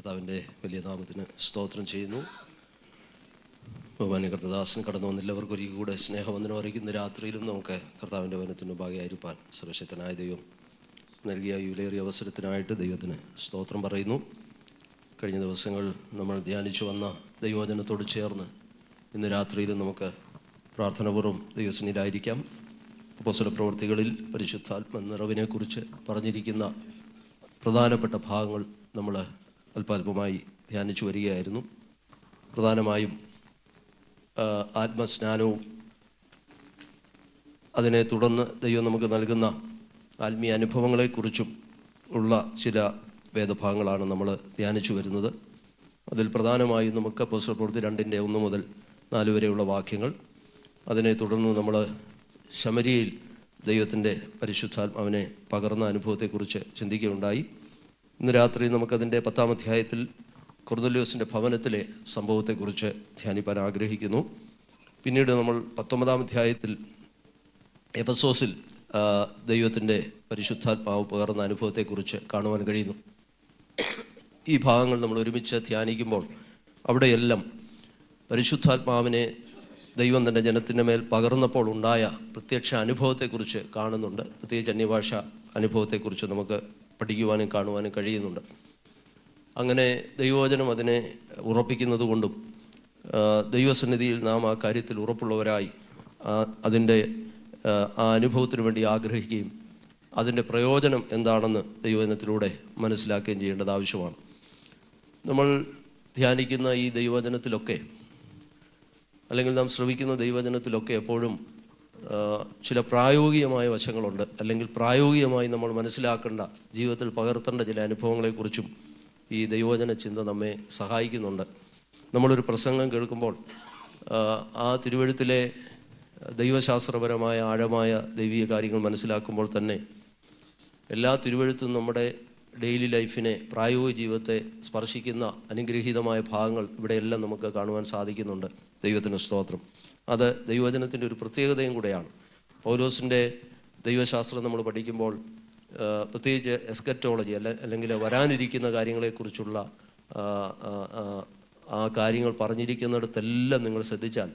കർത്താവിൻ്റെ വലിയ നാമത്തിന് സ്തോത്രം ചെയ്യുന്നു. ബഹുമാന്യ കർത്തദാസൻ കടന്നു വന്ന എല്ലാവർക്കും ഒരിക്കൽ കൂടെ സ്നേഹവന്ദനം അറിയിക്കുന്ന രാത്രിയിലും നമുക്ക് കർത്താവിൻ്റെ വനത്തിന് ഭാഗമായിരിക്കാൻ സർവശക്തനായ ദൈവം നൽകിയ വിലയേറിയ അവസരത്തിനായിട്ട് ദൈവത്തിന് സ്തോത്രം പറയുന്നു. കഴിഞ്ഞ ദിവസങ്ങൾ നമ്മൾ ധ്യാനിച്ചു വന്ന ദൈവവചനത്തോട് ചേർന്ന് ഇന്ന് രാത്രിയിലും നമുക്ക് പ്രാർത്ഥനാപൂർവ്വം ദൈവസന്നിധിയിലായിരിക്കാം. അപ്പോസ്തല പ്രവൃത്തികളിൽ പരിശുദ്ധാത്മ നിറവിനെക്കുറിച്ച് പറഞ്ഞിരിക്കുന്ന പ്രധാനപ്പെട്ട ഭാഗങ്ങൾ നമ്മൾ അല്പാൽപമായി ധ്യാനിച്ചു വരികയായിരുന്നു. പ്രധാനമായും ആത്മസ്നാനവും അതിനെ തുടർന്ന് ദൈവം നമുക്ക് നൽകുന്ന ആത്മീയ അനുഭവങ്ങളെക്കുറിച്ചും ഉള്ള ചില വേദഭാഗങ്ങളാണ് നമ്മൾ ധ്യാനിച്ചു വരുന്നത്. അതിൽ പ്രധാനമായും നമുക്ക് അപ്പോസ്തല പ്രവൃത്തി 2:1 മുതൽ 4 വരെയുള്ള വാക്യങ്ങൾ, അതിനെ തുടർന്ന് നമ്മൾ ശമരിയയിൽ ദൈവത്തിൻ്റെ പരിശുദ്ധാത്മാവിനെ പകർന്ന അനുഭവത്തെക്കുറിച്ച് ചിന്തിക്കുകയുണ്ടായി. ഇന്ന് രാത്രി നമുക്കതിൻ്റെ 10-ാം അധ്യായത്തിൽ കൊർന്നല്യോസിൻ്റെ ഭവനത്തിലെ സംഭവത്തെക്കുറിച്ച് ധ്യാനിപ്പാൻ ആഗ്രഹിക്കുന്നു. പിന്നീട് നമ്മൾ 19-ാം അധ്യായത്തിൽ എഫെസോസിൽ ദൈവത്തിൻ്റെ പരിശുദ്ധാത്മാവ് പകർന്ന അനുഭവത്തെക്കുറിച്ച് കാണുവാൻ കഴിയുന്നു. ഈ ഭാഗങ്ങൾ നമ്മൾ ഒരുമിച്ച് ധ്യാനിക്കുമ്പോൾ അവിടെയെല്ലാം പരിശുദ്ധാത്മാവിനെ ദൈവം തൻ്റെ ജനത്തിൻ്റെ മേൽ പകർന്നപ്പോൾ ഉണ്ടായ പ്രത്യക്ഷ അനുഭവത്തെക്കുറിച്ച് കാണുന്നുണ്ട്. പ്രത്യേകിച്ച് അന്യഭാഷ അനുഭവത്തെക്കുറിച്ച് നമുക്ക് പഠിക്കുവാനും കാണുവാനും കഴിയുന്നുണ്ട്. അങ്ങനെ ദൈവവചനം അതിനെ ഉറപ്പിക്കുന്നത് കൊണ്ടും ദൈവസന്നിധിയിൽ നാം ആ കാര്യത്തിൽ ഉറപ്പുള്ളവരായി അതിൻ്റെ ആ അനുഭവത്തിന് വേണ്ടി ആഗ്രഹിക്കുകയും അതിൻ്റെ പ്രയോജനം എന്താണെന്ന് ദൈവവചനത്തിലൂടെ മനസ്സിലാക്കുകയും ചെയ്യേണ്ടത് ആവശ്യമാണ്. നമ്മൾ ധ്യാനിക്കുന്ന ഈ ദൈവവചനത്തിലൊക്കെ, അല്ലെങ്കിൽ നാം ശ്രവിക്കുന്ന ദൈവവചനത്തിലൊക്കെ എപ്പോഴും ചില പ്രായോഗികമായ വശങ്ങളുണ്ട്. അല്ലെങ്കിൽ പ്രായോഗികമായി നമ്മൾ മനസ്സിലാക്കേണ്ട, ജീവിതത്തിൽ പകർത്തേണ്ട ചില അനുഭവങ്ങളെക്കുറിച്ചും ഈ ദൈവവചന ചിന്ത നമ്മെ സഹായിക്കുന്നുണ്ട്. നമ്മളൊരു പ്രസംഗം കേൾക്കുമ്പോൾ ആ തിരുവെഴുത്തിലെ ദൈവശാസ്ത്രപരമായ ആഴമായ ദൈവീയ കാര്യങ്ങൾ മനസ്സിലാക്കുമ്പോൾ തന്നെ എല്ലാ തിരുവെഴുത്തും നമ്മുടെ ഡെയിലി ലൈഫിനെ, പ്രായോഗിക ജീവിതത്തെ സ്പർശിക്കുന്ന അനുഗ്രഹീതമായ ഭാഗങ്ങൾ ഇവിടെയെല്ലാം നമുക്ക് കാണുവാൻ സാധിക്കുന്നുണ്ട്. ദൈവത്തിന് സ്തോത്രം. അത് ദൈവവചനത്തിൻ്റെ ഒരു പ്രത്യേകതയും കൂടെയാണ്. പൗലോസിൻ്റെ ദൈവശാസ്ത്രം നമ്മൾ പഠിക്കുമ്പോൾ പ്രത്യേകിച്ച് എസ്കറ്റോളജി അല്ലെങ്കിൽ വരാനിരിക്കുന്ന കാര്യങ്ങളെക്കുറിച്ചുള്ള ആ കാര്യങ്ങൾ പറഞ്ഞിരിക്കുന്നിടത്തെല്ലാം നിങ്ങൾ ശ്രദ്ധിച്ചാൽ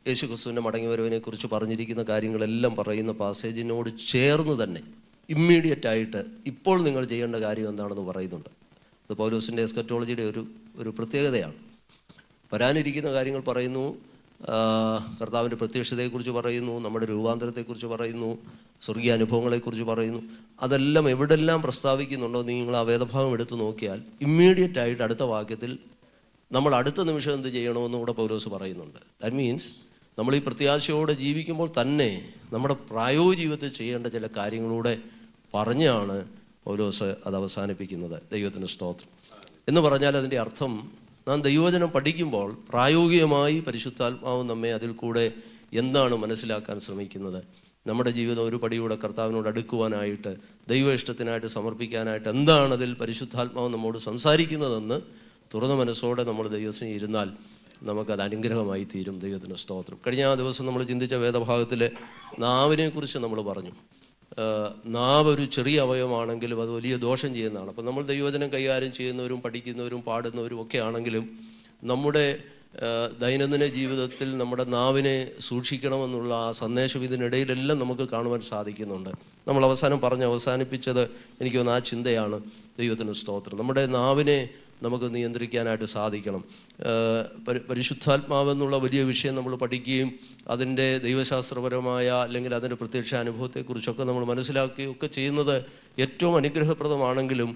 യേശു ക്രിസ്തുവിൻ്റെ മടങ്ങിവരവിനെക്കുറിച്ച് പറഞ്ഞിരിക്കുന്ന കാര്യങ്ങളെല്ലാം പറയുന്ന പാസേജിനോട് ചേർന്ന് തന്നെ ഇമ്മീഡിയറ്റായിട്ട് ഇപ്പോൾ നിങ്ങൾ ചെയ്യേണ്ട കാര്യം എന്താണെന്ന് പറയുന്നുണ്ട്. അത് പൗലോസിൻ്റെ എസ്കറ്റോളജിയുടെ ഒരു പ്രത്യേകതയാണ്. വരാനിരിക്കുന്ന കാര്യങ്ങൾ പറയുന്നു, കർത്താവിൻ്റെ പ്രത്യക്ഷതയെക്കുറിച്ച് പറയുന്നു, നമ്മുടെ രൂപാന്തരത്തെക്കുറിച്ച് പറയുന്നു, സ്വർഗീയ അനുഭവങ്ങളെക്കുറിച്ച് പറയുന്നു. അതെല്ലാം എവിടെല്ലാം പ്രസ്താവിക്കുന്നുണ്ടോ നിങ്ങൾ ആ വേദഭാഗം എടുത്ത് നോക്കിയാൽ ഇമ്മീഡിയറ്റായിട്ട് അടുത്ത വാക്യത്തിൽ നമ്മൾ അടുത്ത നിമിഷം എന്ത് ചെയ്യണമെന്നും കൂടെ പൗലോസ് പറയുന്നുണ്ട്. ദാറ്റ് മീൻസ് നമ്മൾ ഈ പ്രത്യാശയോടെ ജീവിക്കുമ്പോൾ തന്നെ നമ്മുടെ പ്രായോഗിക ജീവിതത്തിൽ ചെയ്യേണ്ട ചില കാര്യങ്ങളൂടെ പറഞ്ഞാണ് പൗലോസ് അത് അവസാനിപ്പിക്കുന്നത്. ദൈവത്തിന് സ്തോത്രം. എന്ന് പറഞ്ഞാൽ അതിൻ്റെ അർത്ഥം, നാം ദൈവവചനം പഠിക്കുമ്പോൾ പ്രായോഗികമായി പരിശുദ്ധാത്മാവ് നമ്മെ അതിൽ കൂടെ എന്താണ് മനസ്സിലാക്കാൻ ശ്രമിക്കുന്നത്, നമ്മുടെ ജീവിതം ഒരു പടിയൂടെ കർത്താവിനോട് അടുക്കുവാനായിട്ട്, ദൈവ ഇഷ്ടത്തിനായിട്ട് സമർപ്പിക്കാനായിട്ട് എന്താണ് അതിൽ പരിശുദ്ധാത്മാവ് നമ്മോട് സംസാരിക്കുന്നതെന്ന് തുറന്ന മനസ്സോടെ നമ്മൾ ദൈവത്തിന് ഇരുന്നാൽ നമുക്കത് അനുഗ്രഹമായി തീരും. ദൈവത്തിന് സ്തോത്രം. കഴിഞ്ഞ ദിവസം നമ്മൾ ചിന്തിച്ച വേദഭാഗത്തിലെ നാവിനെക്കുറിച്ച് നമ്മൾ പറഞ്ഞു. നാവ് ഒരു ചെറിയ അവയവമാണെങ്കിലും അത് വലിയ ദോഷം ചെയ്യുന്നതാണ്. അപ്പം നമ്മൾ ദൈവവചനം കൈകാര്യം ചെയ്യുന്നവരും പഠിക്കുന്നവരും പാടുന്നവരും ഒക്കെ ആണെങ്കിലും നമ്മുടെ ദൈനംദിന ജീവിതത്തിൽ നമ്മുടെ നാവിനെ സൂക്ഷിക്കണമെന്നുള്ള ആ സന്ദേശം ഇതിനിടയിലെല്ലാം നമുക്ക് കാണുവാൻ സാധിക്കുന്നുണ്ട്. നമ്മൾ അവസാനിപ്പിച്ചത് എനിക്ക് തോന്നുന്നു ആ ചിന്തയാണ്. ദൈവത്തിന് സ്തോത്രം. നമ്മുടെ നാവിനെ നമുക്ക് നിയന്ത്രിക്കാനായിട്ട് സാധിക്കണം. പരിശുദ്ധാത്മാവെന്നുള്ള വലിയ വിഷയം നമ്മൾ പഠിക്കുകയും അതിൻ്റെ ദൈവശാസ്ത്രപരമായ അല്ലെങ്കിൽ അതിൻ്റെ പ്രത്യക്ഷ അനുഭവത്തെക്കുറിച്ചൊക്കെ നമ്മൾ മനസ്സിലാക്കുകയും ഒക്കെ ചെയ്യുന്നത് ഏറ്റവും അനുഗ്രഹപ്രദമാണെങ്കിലും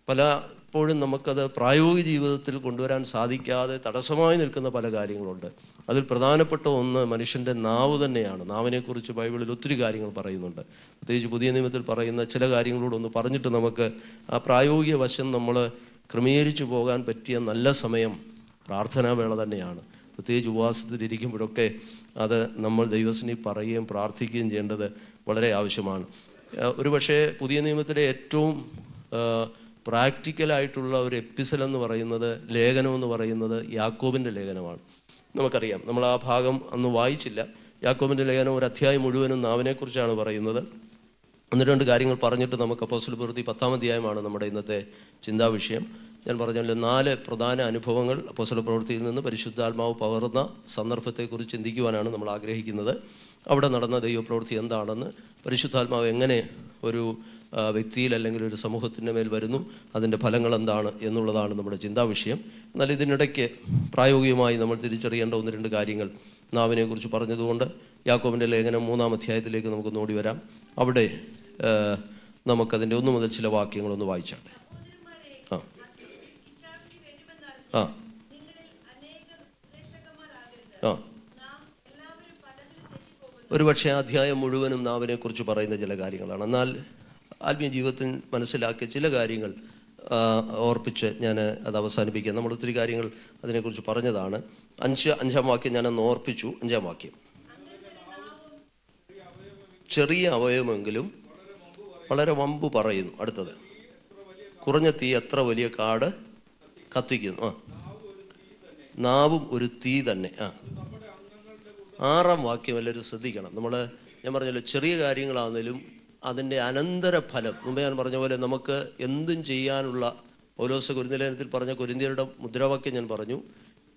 പലപ്പോഴും നമുക്കത് പ്രായോഗിക ജീവിതത്തിൽ കൊണ്ടുവരാൻ സാധിക്കാതെ തടസ്സമായി നിൽക്കുന്ന പല കാര്യങ്ങളുണ്ട്. അതിൽ പ്രധാനപ്പെട്ട ഒന്ന് മനുഷ്യൻ്റെ നാവ് തന്നെയാണ്. നാവിനെക്കുറിച്ച് ബൈബിളിൽ ഒത്തിരി കാര്യങ്ങൾ പറയുന്നുണ്ട്. പ്രത്യേകിച്ച് പുതിയ നിയമത്തിൽ പറയുന്ന ചില കാര്യങ്ങളോടൊന്ന് പറഞ്ഞിട്ട് നമുക്ക് ആ പ്രായോഗിക വശം നമ്മൾ ക്രമീകരിച്ചു പോകാൻ പറ്റിയ നല്ല സമയം പ്രാർത്ഥനാവേള തന്നെയാണ്. പ്രത്യേകിച്ച് ഉപവാസത്തിലിരിക്കുമ്പോഴൊക്കെ അത് നമ്മൾ ദൈവസന്നിധിയിൽ പറയുകയും പ്രാർത്ഥിക്കുകയും ചെയ്യേണ്ടത് വളരെ ആവശ്യമാണ്. ഒരുപക്ഷെ പുതിയ നിയമത്തിലെ ഏറ്റവും പ്രാക്ടിക്കലായിട്ടുള്ള ഒരു എപ്പിസൽ എന്ന് പറയുന്നത്, ലേഖനം എന്ന് പറയുന്നത് യാക്കോബിൻ്റെ ലേഖനമാണ്. നമുക്കറിയാം, നമ്മൾ ആ ഭാഗം അന്ന് വായിച്ചില്ല. യാക്കോബിൻ്റെ ലേഖനം ഒരു അധ്യായം മുഴുവനും നാവിനെക്കുറിച്ചാണ് പറയുന്നത്. ഒന്ന് രണ്ട് കാര്യങ്ങൾ പറഞ്ഞിട്ട് നമുക്ക് അപ്പോസ്തലപ്രവൃത്തി 10-ാം അധ്യായമാണ് നമ്മുടെ ഇന്നത്തെ ചിന്താവിഷയം. ഞാൻ പറഞ്ഞല്ലോ 4 പ്രധാന അനുഭവങ്ങൾ അപ്പോസ്തലപ്രവൃത്തിയിൽ നിന്ന് പരിശുദ്ധാത്മാവ് പകർന്ന സന്ദർഭത്തെക്കുറിച്ച് ചിന്തിക്കുവാനാണ് നമ്മൾ ആഗ്രഹിക്കുന്നത്. അവിടെ നടന്ന ദൈവപ്രവൃത്തി എന്താണെന്ന്, പരിശുദ്ധാത്മാവ് എങ്ങനെ ഒരു വ്യക്തിയിൽ അല്ലെങ്കിൽ ഒരു സമൂഹത്തിൻ്റെ മേൽ വരുന്നു, അതിൻ്റെ ഫലങ്ങൾ എന്താണ് എന്നുള്ളതാണ് നമ്മുടെ ചിന്താവിഷയം. എന്നാൽ ഇതിനിടയ്ക്ക് പ്രായോഗികമായി നമ്മൾ തിരിച്ചറിയേണ്ട 1-2 കാര്യങ്ങൾ നാവിനെക്കുറിച്ച് പറഞ്ഞതുകൊണ്ട് യാക്കോബിൻ്റെ ലേഖനം 3-ാം അധ്യായത്തിലേക്ക് നമുക്ക് ഓടി വരാം. അവിടെ നമുക്കതിൻ്റെ 1 മുതൽ ചില വാക്യങ്ങളൊന്ന് വായിച്ചാട്ടെ. ആ ആ ഒരുപക്ഷെ അധ്യായം മുഴുവനും നാവിനെക്കുറിച്ച് പറയുന്ന ചില കാര്യങ്ങളാണ്. എന്നാൽ ആത്മീയ ജീവിതത്തിൽ മനസ്സിലാക്കിയ ചില കാര്യങ്ങൾ ഓർപ്പിച്ച് ഞാൻ അത് അവസാനിപ്പിക്കുക. നമ്മൾ ഒത്തിരി കാര്യങ്ങൾ അതിനെക്കുറിച്ച് പറഞ്ഞതാണ്. 5-ാം വാക്യം ഞാനൊന്ന് ഓർപ്പിച്ചു. 5-ാം വാക്യം, ചെറിയ അവയവമെങ്കിലും വളരെ വമ്പ് പറയുന്നു. അടുത്തത്, കുറഞ്ഞ തീ എത്ര വലിയ കാട് കത്തിക്കുന്നു. നാവും ഒരു തീ തന്നെ. 6-ാം വാക്യം എല്ലാവരും ശ്രദ്ധിക്കണം. ഞാൻ പറഞ്ഞല്ലോ, ചെറിയ കാര്യങ്ങളാണെങ്കിലും അതിൻ്റെ അനന്തരഫലം, മുമ്പേ ഞാൻ പറഞ്ഞ പോലെ നമുക്ക് എന്തും ചെയ്യാനുള്ള പൗലോസ് കൊരിന്ത്യലേഖനത്തിൽ പറഞ്ഞ കൊരിന്ത്യരുടെ മുദ്രാവാക്യം ഞാൻ പറഞ്ഞു,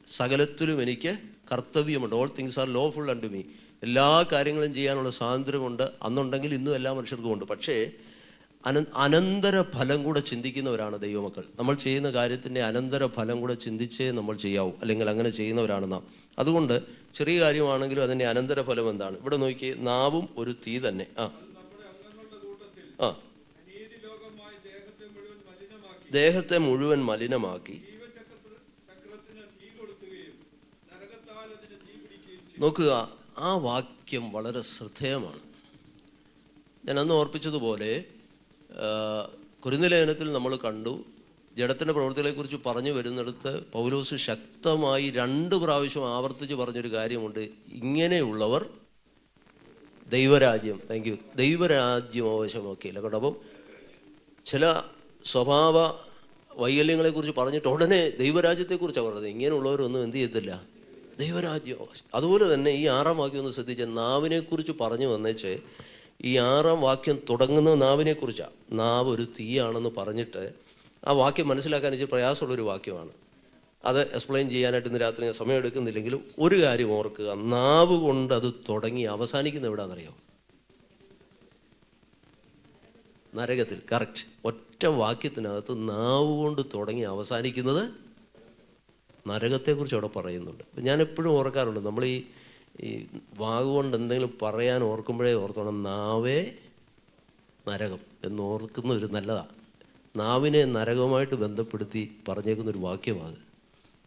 സകലത്തിലും എനിക്ക് കർത്തവ്യമുണ്ട്. All things are lawful unto me. എല്ലാ കാര്യങ്ങളും ചെയ്യാനുള്ള സ്വാതന്ത്ര്യമുണ്ട്. അന്നുണ്ടെങ്കിൽ ഇന്നും എല്ലാ മനുഷ്യർക്കും ഉണ്ട്. പക്ഷേ അനന്തര ഫലം കൂടെ ചിന്തിക്കുന്നവരാണ് ദൈവമക്കൾ. നമ്മൾ ചെയ്യുന്ന കാര്യത്തിൻ്റെ അനന്തര ഫലം കൂടെ ചിന്തിച്ചേ നമ്മൾ ചെയ്യാവൂ, അല്ലെങ്കിൽ അങ്ങനെ ചെയ്യുന്നവരാണ് നാം. അതുകൊണ്ട് ചെറിയ കാര്യമാണെങ്കിലും അതിൻ്റെ അനന്തര ഫലം എന്താണ്? ഇവിടെ നോക്കിയേ, നാവും ഒരു തീ തന്നെ. ദേഹത്തെ മുഴുവൻ മലിനമാക്കി. നോക്കുക, ആ വാക്യം വളരെ ശ്രദ്ധേയമാണ്. ഞാൻ അന്ന് ഓർപ്പിച്ചതുപോലെ കൊരിന്ത്യലേഖനത്തിൽ നമ്മൾ കണ്ടു, ജഡത്തിൻ്റെ പ്രവൃത്തികളെക്കുറിച്ച് പറഞ്ഞു വരുന്നിടത്ത് പൗലോസ് ശക്തമായി 2 പ്രാവശ്യം ആവർത്തിച്ച് പറഞ്ഞൊരു കാര്യമുണ്ട്. ഇങ്ങനെയുള്ളവർ ദൈവരാജ്യം, ദൈവരാജ്യം അവകാശമാക്കിയില്ല. കേട്ടോ, അപ്പം ചില സ്വഭാവ വൈകല്യങ്ങളെക്കുറിച്ച് പറഞ്ഞിട്ട് ഉടനെ ദൈവരാജ്യത്തെക്കുറിച്ചാണ് പറഞ്ഞത്. ഇങ്ങനെയുള്ളവരൊന്നും എന്ത് ചെയ്യത്തില്ല, ദൈവരാജ്യം അവകാശം. അതുപോലെ തന്നെ ഈ 6-ാം വാക്യം ഒന്ന് ശ്രദ്ധിച്ച, നാവിനെക്കുറിച്ച് പറഞ്ഞു വന്നേച്ച് ഈ 6-ാം വാക്യം തുടങ്ങുന്നത് നാവിനെക്കുറിച്ചാണ്. നാവ് ഒരു തീയാണെന്ന് പറഞ്ഞിട്ട് ആ വാക്യം മനസ്സിലാക്കാൻ ഇച്ചിരി പ്രയാസമുള്ളൊരു വാക്യമാണ്. അത് എക്സ്പ്ലെയിൻ ചെയ്യാനായിട്ട് ഇന്ന് രാത്രി ഞാൻ സമയം എടുക്കുന്നില്ലെങ്കിലും ഒരു കാര്യം ഓർക്കുക, നാവ് കൊണ്ട് അത് തുടങ്ങി അവസാനിക്കുന്ന എവിടെയാണെന്നറിയാം? നരകത്തിൽ. കറക്റ്റ്. ഒറ്റ വാക്യത്തിനകത്ത് നാവ് കൊണ്ട് തുടങ്ങി അവസാനിക്കുന്നത് നരകത്തെക്കുറിച്ച് അവിടെ പറയുന്നുണ്ട്. ഞാൻ എപ്പോഴും ഓർക്കാറുണ്ട്, നമ്മൾ ഈ വാക്കുകൊണ്ട് എന്തെങ്കിലും പറയാൻ ഓർക്കുമ്പോഴേ ഓർത്തോണം, നാവേ നരകം എന്ന് ഓർക്കുന്ന ഒരു നല്ലതാണ്. നാവിനെ നരകവുമായിട്ട് ബന്ധപ്പെടുത്തി പറഞ്ഞേക്കുന്നൊരു വാക്യമാണ്.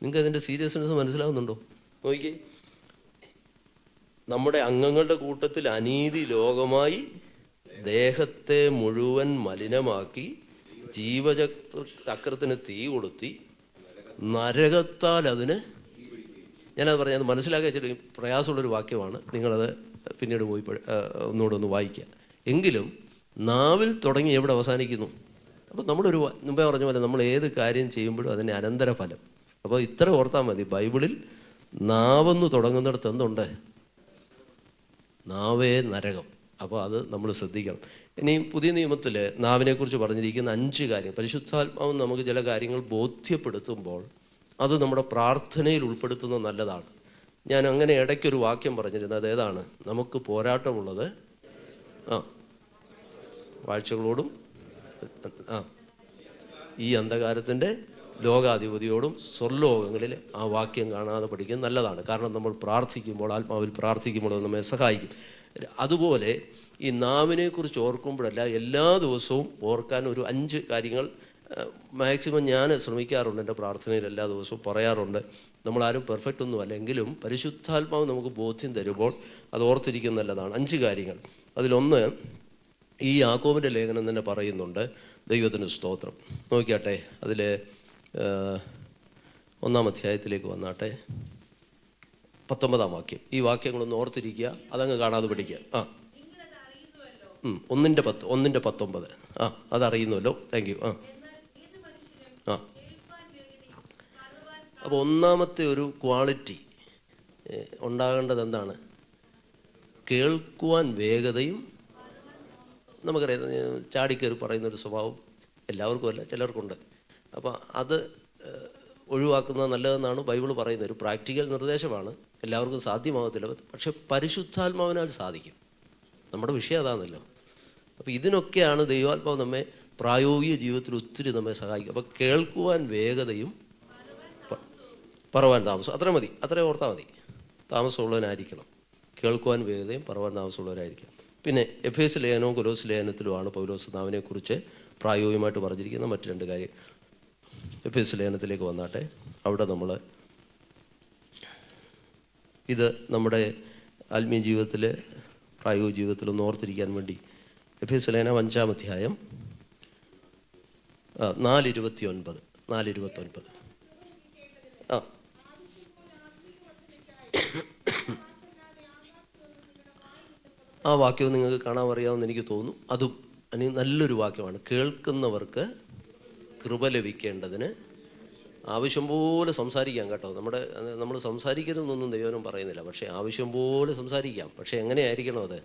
നിങ്ങൾക്ക് അതിൻ്റെ സീരിയസ്നെസ് മനസ്സിലാവുന്നുണ്ടോ? നോക്കിക്കേ, നമ്മുടെ അംഗങ്ങളുടെ കൂട്ടത്തിൽ അനീതി ലോകമായി ദേഹത്തെ മുഴുവൻ മലിനമാക്കി ജീവചക്രത്തിന് തീ കൊളുത്തി നരകത്താൽ അതിന്, ഞാനത് പറഞ്ഞത് അത് മനസ്സിലാക്കാൻ വെച്ചിട്ട് പ്രയാസമുള്ളൊരു വാക്യമാണ്. നിങ്ങളത് പിന്നീട് പോയി ഒന്നുകൂടെ ഒന്ന് വായിക്കുക. എങ്കിലും നാവിൽ തുടങ്ങി എവിടെ അവസാനിക്കുന്നു? അപ്പോൾ നമ്മളൊരു മുമ്പേ പറഞ്ഞ പോലെ നമ്മൾ ഏത് കാര്യം ചെയ്യുമ്പോഴും അതിൻ്റെ അനന്തരഫലം. അപ്പോൾ ഇത്ര ഓർത്താൽ മതി, ബൈബിളിൽ നാവെന്ന് തുടങ്ങുന്നിടത്ത് എന്തുണ്ട്? നാവേ നരകം. അപ്പോൾ അത് നമ്മൾ ശ്രദ്ധിക്കണം. ഇനി പുതിയ നിയമത്തിൽ നാവിനെക്കുറിച്ച് പറഞ്ഞിരിക്കുന്ന 5 കാര്യം, പരിശുദ്ധാത്മാവ് നമുക്ക് ചില കാര്യങ്ങൾ ബോധ്യപ്പെടുത്തുമ്പോൾ അത് നമ്മുടെ പ്രാർത്ഥനയിൽ ഉൾപ്പെടുത്തുന്നത് നല്ലതാണ്. ഞാൻ അങ്ങനെ ഇടയ്ക്കൊരു വാക്യം പറഞ്ഞിരുന്നത്, അതേതാണ്? നമുക്ക് പോരാട്ടമുള്ളത് വാഴ്ചകളോടും ഈ അന്ധകാരത്തിൻ്റെ ലോകാധിപതിയോടും സ്വർലോകങ്ങളിൽ. ആ വാക്യം കാണാതെ പഠിക്കുന്നത് നല്ലതാണ്. കാരണം നമ്മൾ പ്രാർത്ഥിക്കുമ്പോൾ, ആത്മാവിൽ പ്രാർത്ഥിക്കുമ്പോൾ അത് നമ്മെ സഹായിക്കും. അതുപോലെ ഈ നാവിനെക്കുറിച്ച് ഓർക്കുമ്പോഴല്ല, എല്ലാ ദിവസവും ഓർക്കാൻ ഒരു 5 കാര്യങ്ങൾ മാക്സിമം ഞാൻ ശ്രമിക്കാറുണ്ട്. എൻ്റെ പ്രാർത്ഥനയിൽ എല്ലാ ദിവസവും പറയാറുണ്ട്. നമ്മളാരും പെർഫെക്റ്റ് ഒന്നും അല്ലെങ്കിലും പരിശുദ്ധാത്മാവ് നമുക്ക് ബോധ്യം തരുമ്പോൾ അത് ഓർത്തിരിക്കുന്ന നല്ലതാണ്. 5 കാര്യങ്ങൾ. അതിലൊന്ന് ഈ യാക്കോബിൻ്റെ ലേഖനം തന്നെ പറയുന്നുണ്ട്. ദൈവത്തിന് സ്തോത്രം. നോക്കിയാട്ടെ, അതിൽ 1-ാം അധ്യായത്തിലേക്ക് വന്നാട്ടെ, 19-ാം വാക്യം. ഈ വാക്യങ്ങളൊന്ന് ഓർത്തിരിക്കുക, അതങ്ങ് കാണാതെ പഠിക്കുക. 1:19. അതറിയുന്നല്ലോ. Thank you. അപ്പോൾ ഒന്നാമത്തെ ഒരു ക്വാളിറ്റി ഉണ്ടാകേണ്ടത് എന്താണ്? കേൾക്കുവാൻ വേഗതയും നമുക്കറിയാം, ചാടിക്കയറി പറയുന്നൊരു സ്വഭാവം എല്ലാവർക്കും അല്ല, ചിലർക്കുണ്ട്. അപ്പോൾ അത് ഒഴിവാക്കുന്നത് നല്ലതെന്നാണ് ബൈബിൾ പറയുന്നത്. ഒരു പ്രാക്ടിക്കൽ നിർദ്ദേശമാണ്, എല്ലാവർക്കും സാധ്യമാകത്തില്ല, പക്ഷെ പരിശുദ്ധാത്മാവിനാൽ സാധിക്കും. നമ്മുടെ വിഷയം അതാണല്ലോ. അപ്പോൾ ഇതിനൊക്കെയാണ് ദൈവാത്മാവ് നമ്മെ പ്രായോഗിക ജീവിതത്തിൽ ഒത്തിരി നമ്മെ സഹായിക്കും. അപ്പോൾ കേൾക്കുവാൻ വേഗതയും പറവാൻ താമസം, അത്ര മതി, അത്ര ഓർത്താൽ മതി. താമസമുള്ളവനായിരിക്കണം, കേൾക്കുവാൻ വേഗതയും പറവാൻ താമസമുള്ളവരായിരിക്കണം. പിന്നെ എഫേസ് ലേഖനവും കൊലോസ് ലേഖനത്തിലുമാണ് പൗലോസ് നാവിനെക്കുറിച്ച് പ്രായോഗികമായിട്ട് പറഞ്ഞിരിക്കുന്ന മറ്റു രണ്ട് കാര്യം. എഫേസ് ലേഖനത്തിലേക്ക് വന്നാട്ടെ. അവിടെ നമ്മൾ ഇത് നമ്മുടെ ആത്മീയ ജീവിതത്തിൽ, പ്രായോഗിക ജീവിതത്തിൽ ഒന്ന് ഓർത്തിരിക്കാൻ വേണ്ടി എഫേസ് ലേഖനം 5-ാം അധ്യായം 4:29. ആ വാക്യവും നിങ്ങൾക്ക് കാണാൻ അറിയാമെന്ന് എനിക്ക് തോന്നുന്നു. അതും നല്ലൊരു വാക്യമാണ്. കേൾക്കുന്നവർക്ക് കൃപ ലഭിക്കേണ്ടതിന് ആവശ്യം പോലെ സംസാരിക്കാം കേട്ടോ. നമ്മൾ സംസാരിക്കരുതെന്നൊന്നും ദൈവം പറയുന്നില്ല, പക്ഷേ ആവശ്യം പോലെ സംസാരിക്കാം. പക്ഷേ എങ്ങനെയായിരിക്കണം അത്?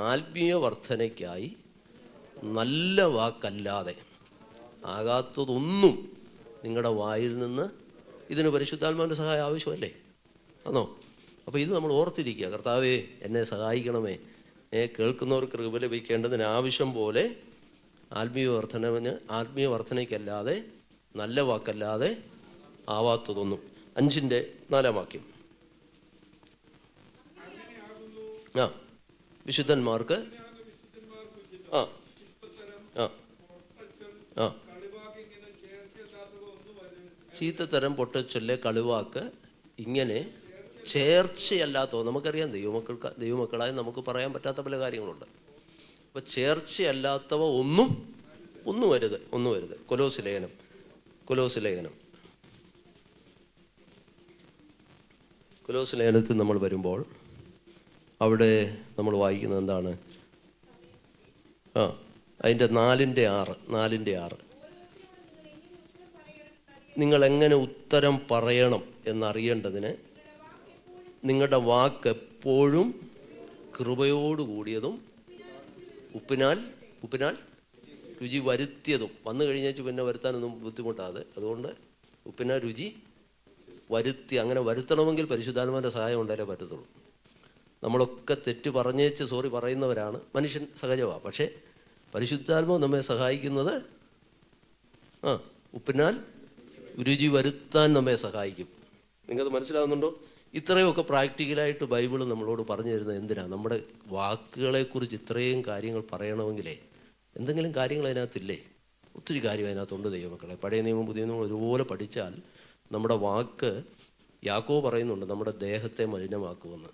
ആത്മീയ വർധനയ്ക്കായി നല്ല വാക്കല്ലാതെ ആകാത്തതൊന്നും നിങ്ങളുടെ വായിൽ നിന്ന്, ഇതിന് പരിശുദ്ധാത്മാവിൻ്റെ സഹായം ആവശ്യമല്ലേ? ആണോ? അപ്പോൾ ഇത് നമ്മൾ ഓർത്തിരിക്കുക. കർത്താവേ എന്നെ സഹായിക്കണമേ, കേൾക്കുന്നവർക്ക് കൃപ ലഭിക്കേണ്ടതിന് ആവശ്യം പോലെ ആത്മീയ വർധനയ്ക്കല്ലാതെ നല്ല വാക്കല്ലാതെ ആവാത്തതൊന്നും. 5:4 വാക്യം. വിശുദ്ധന്മാർക്ക് ചീത്തത്തരം, പൊട്ടച്ചൊല്ല്, കളിവാക്ക്, ഇങ്ങനെ ചേർച്ചയല്ലാത്തോ. നമുക്കറിയാം ദൈവമക്കളായി നമുക്ക് പറയാൻ പറ്റാത്ത പല കാര്യങ്ങളുണ്ട്. അപ്പോൾ ചേർച്ചയല്ലാത്തവ ഒന്നും വരുത്. കൊലോസ് ലേഖനത്തിൽ നമ്മൾ വരുമ്പോൾ അവിടെ നമ്മൾ വായിക്കുന്നത് എന്താണ്? അതിൻ്റെ 4:6 നിങ്ങൾ എങ്ങനെ ഉത്തരം പറയണം എന്നറിയേണ്ടതിന് നിങ്ങളുടെ വാക്ക് എപ്പോഴും കൃപയോടുകൂടിയതും ഉപ്പിനാൽ രുചി വരുത്തിയതും. വന്നു കഴിഞ്ഞേച്ച് പിന്നെ വരുത്താനൊന്നും ബുദ്ധിമുട്ടാതെ, അതുകൊണ്ട് ഉപ്പിനാൽ രുചി വരുത്തി. അങ്ങനെ വരുത്തണമെങ്കിൽ പരിശുദ്ധാത്മാവിൻ്റെ സഹായം ഉണ്ടായാലേ പറ്റത്തുള്ളൂ. നമ്മളൊക്കെ തെറ്റ് പറഞ്ഞേച്ച് പറയുന്നവരാണ്, മനുഷ്യൻ സഹജമാണ്. പക്ഷേ പരിശുദ്ധാത്മാവ് നമ്മെ സഹായിക്കുന്നത് ഉപ്പിനാൽ രുചി വരുത്താൻ നമ്മെ സഹായിക്കും. നിങ്ങൾക്കത് മനസ്സിലാകുന്നുണ്ടോ? ഇത്രയൊക്കെ പ്രാക്ടിക്കലായിട്ട് ബൈബിൾ നമ്മളോട് പറഞ്ഞു തരുന്നത് എന്തിനാണ്? നമ്മുടെ വാക്കുകളെക്കുറിച്ച് ഇത്രയും കാര്യങ്ങൾ പറയണമെങ്കിലേ എന്തെങ്കിലും കാര്യങ്ങൾ അതിനകത്തില്ലേ? ഒത്തിരി കാര്യം അതിനകത്തുണ്ട് ദൈവമക്കളെ. പഴയ നിയമം പുതിയ നിയമം ഒരുപോലെ പഠിച്ചാൽ നമ്മുടെ വാക്ക്, യാക്കോബ് പറയുന്നുണ്ട്, നമ്മുടെ ദേഹത്തെ മലിനമാക്കുമെന്ന്.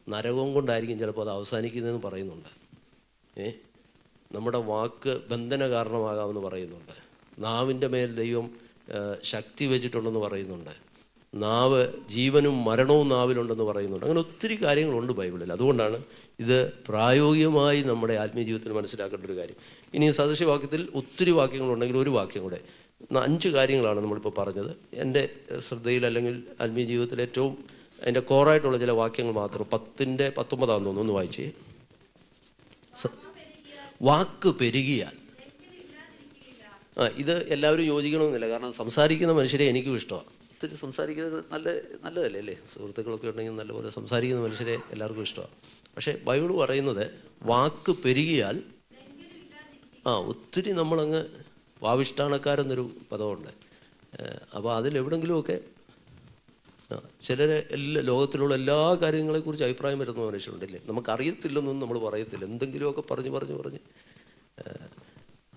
നരകം കൊണ്ടായിരിക്കും ചിലപ്പോൾ അത് അവസാനിക്കുന്നതെന്ന് പറയുന്നുണ്ട്. നമ്മുടെ വാക്ക് ബന്ധന കാരണമാകാമെന്ന് പറയുന്നുണ്ട്. നാവിൻ്റെ മേൽ ദൈവം ശക്തി വെച്ചിട്ടുണ്ടെന്ന് പറയുന്നുണ്ട്. നാവ്, ജീവനും മരണവും നാവിലുണ്ടെന്ന് പറയുന്നുണ്ട്. അങ്ങനെ ഒത്തിരി കാര്യങ്ങളുണ്ട് ബൈബിളിൽ. അതുകൊണ്ടാണ് ഇത് പ്രായോഗികമായി നമ്മുടെ ആത്മീയ ജീവിതത്തിൽ മനസ്സിലാക്കേണ്ട ഒരു കാര്യം. ഇനി സദൃശവാക്യത്തിൽ ഒത്തിരി വാക്യങ്ങളുണ്ടെങ്കിൽ ഒരു വാക്യം കൂടെ, 5 കാര്യങ്ങളാണ് നമ്മളിപ്പോൾ പറഞ്ഞത്. എൻ്റെ ശ്രദ്ധയിൽ അല്ലെങ്കിൽ ആത്മീയ ജീവിതത്തിൽ ഏറ്റവും അതിൻ്റെ കോറായിട്ടുള്ള ചില വാക്യങ്ങൾ മാത്രം. 10:19 തോന്നുന്നു, ഒന്ന് വായിച്ചേ. വാക്ക് പെരുകിയാൽ. ഇത് എല്ലാവരും യോജിക്കണമെന്നില്ല, കാരണം സംസാരിക്കുന്ന മനുഷ്യരെ എനിക്കും ഇഷ്ടമാണ്. ഒത്തിരി സംസാരിക്കുന്നത് നല്ലതല്ലേ അല്ലേ? സുഹൃത്തുക്കളൊക്കെ ഉണ്ടെങ്കിൽ നല്ലപോലെ സംസാരിക്കുന്ന മനുഷ്യരെ എല്ലാവർക്കും ഇഷ്ടമാണ്. പക്ഷേ ബൈബിൾ പറയുന്നത് വാക്ക് പെരുകിയാൽ, ഒത്തിരി നമ്മളങ്ങ് വാവിഷ്ഠാണക്കാരെന്നൊരു പദമുണ്ട്. അപ്പോൾ അതിലെവിടെങ്കിലുമൊക്കെ ചിലരെ ലോകത്തിലുള്ള എല്ലാ കാര്യങ്ങളെക്കുറിച്ച് അഭിപ്രായം വരുന്ന മനുഷ്യരുണ്ടല്ലേ. നമുക്കറിയത്തില്ലെന്നൊന്നും നമ്മൾ പറയത്തില്ല, എന്തെങ്കിലുമൊക്കെ പറഞ്ഞ്.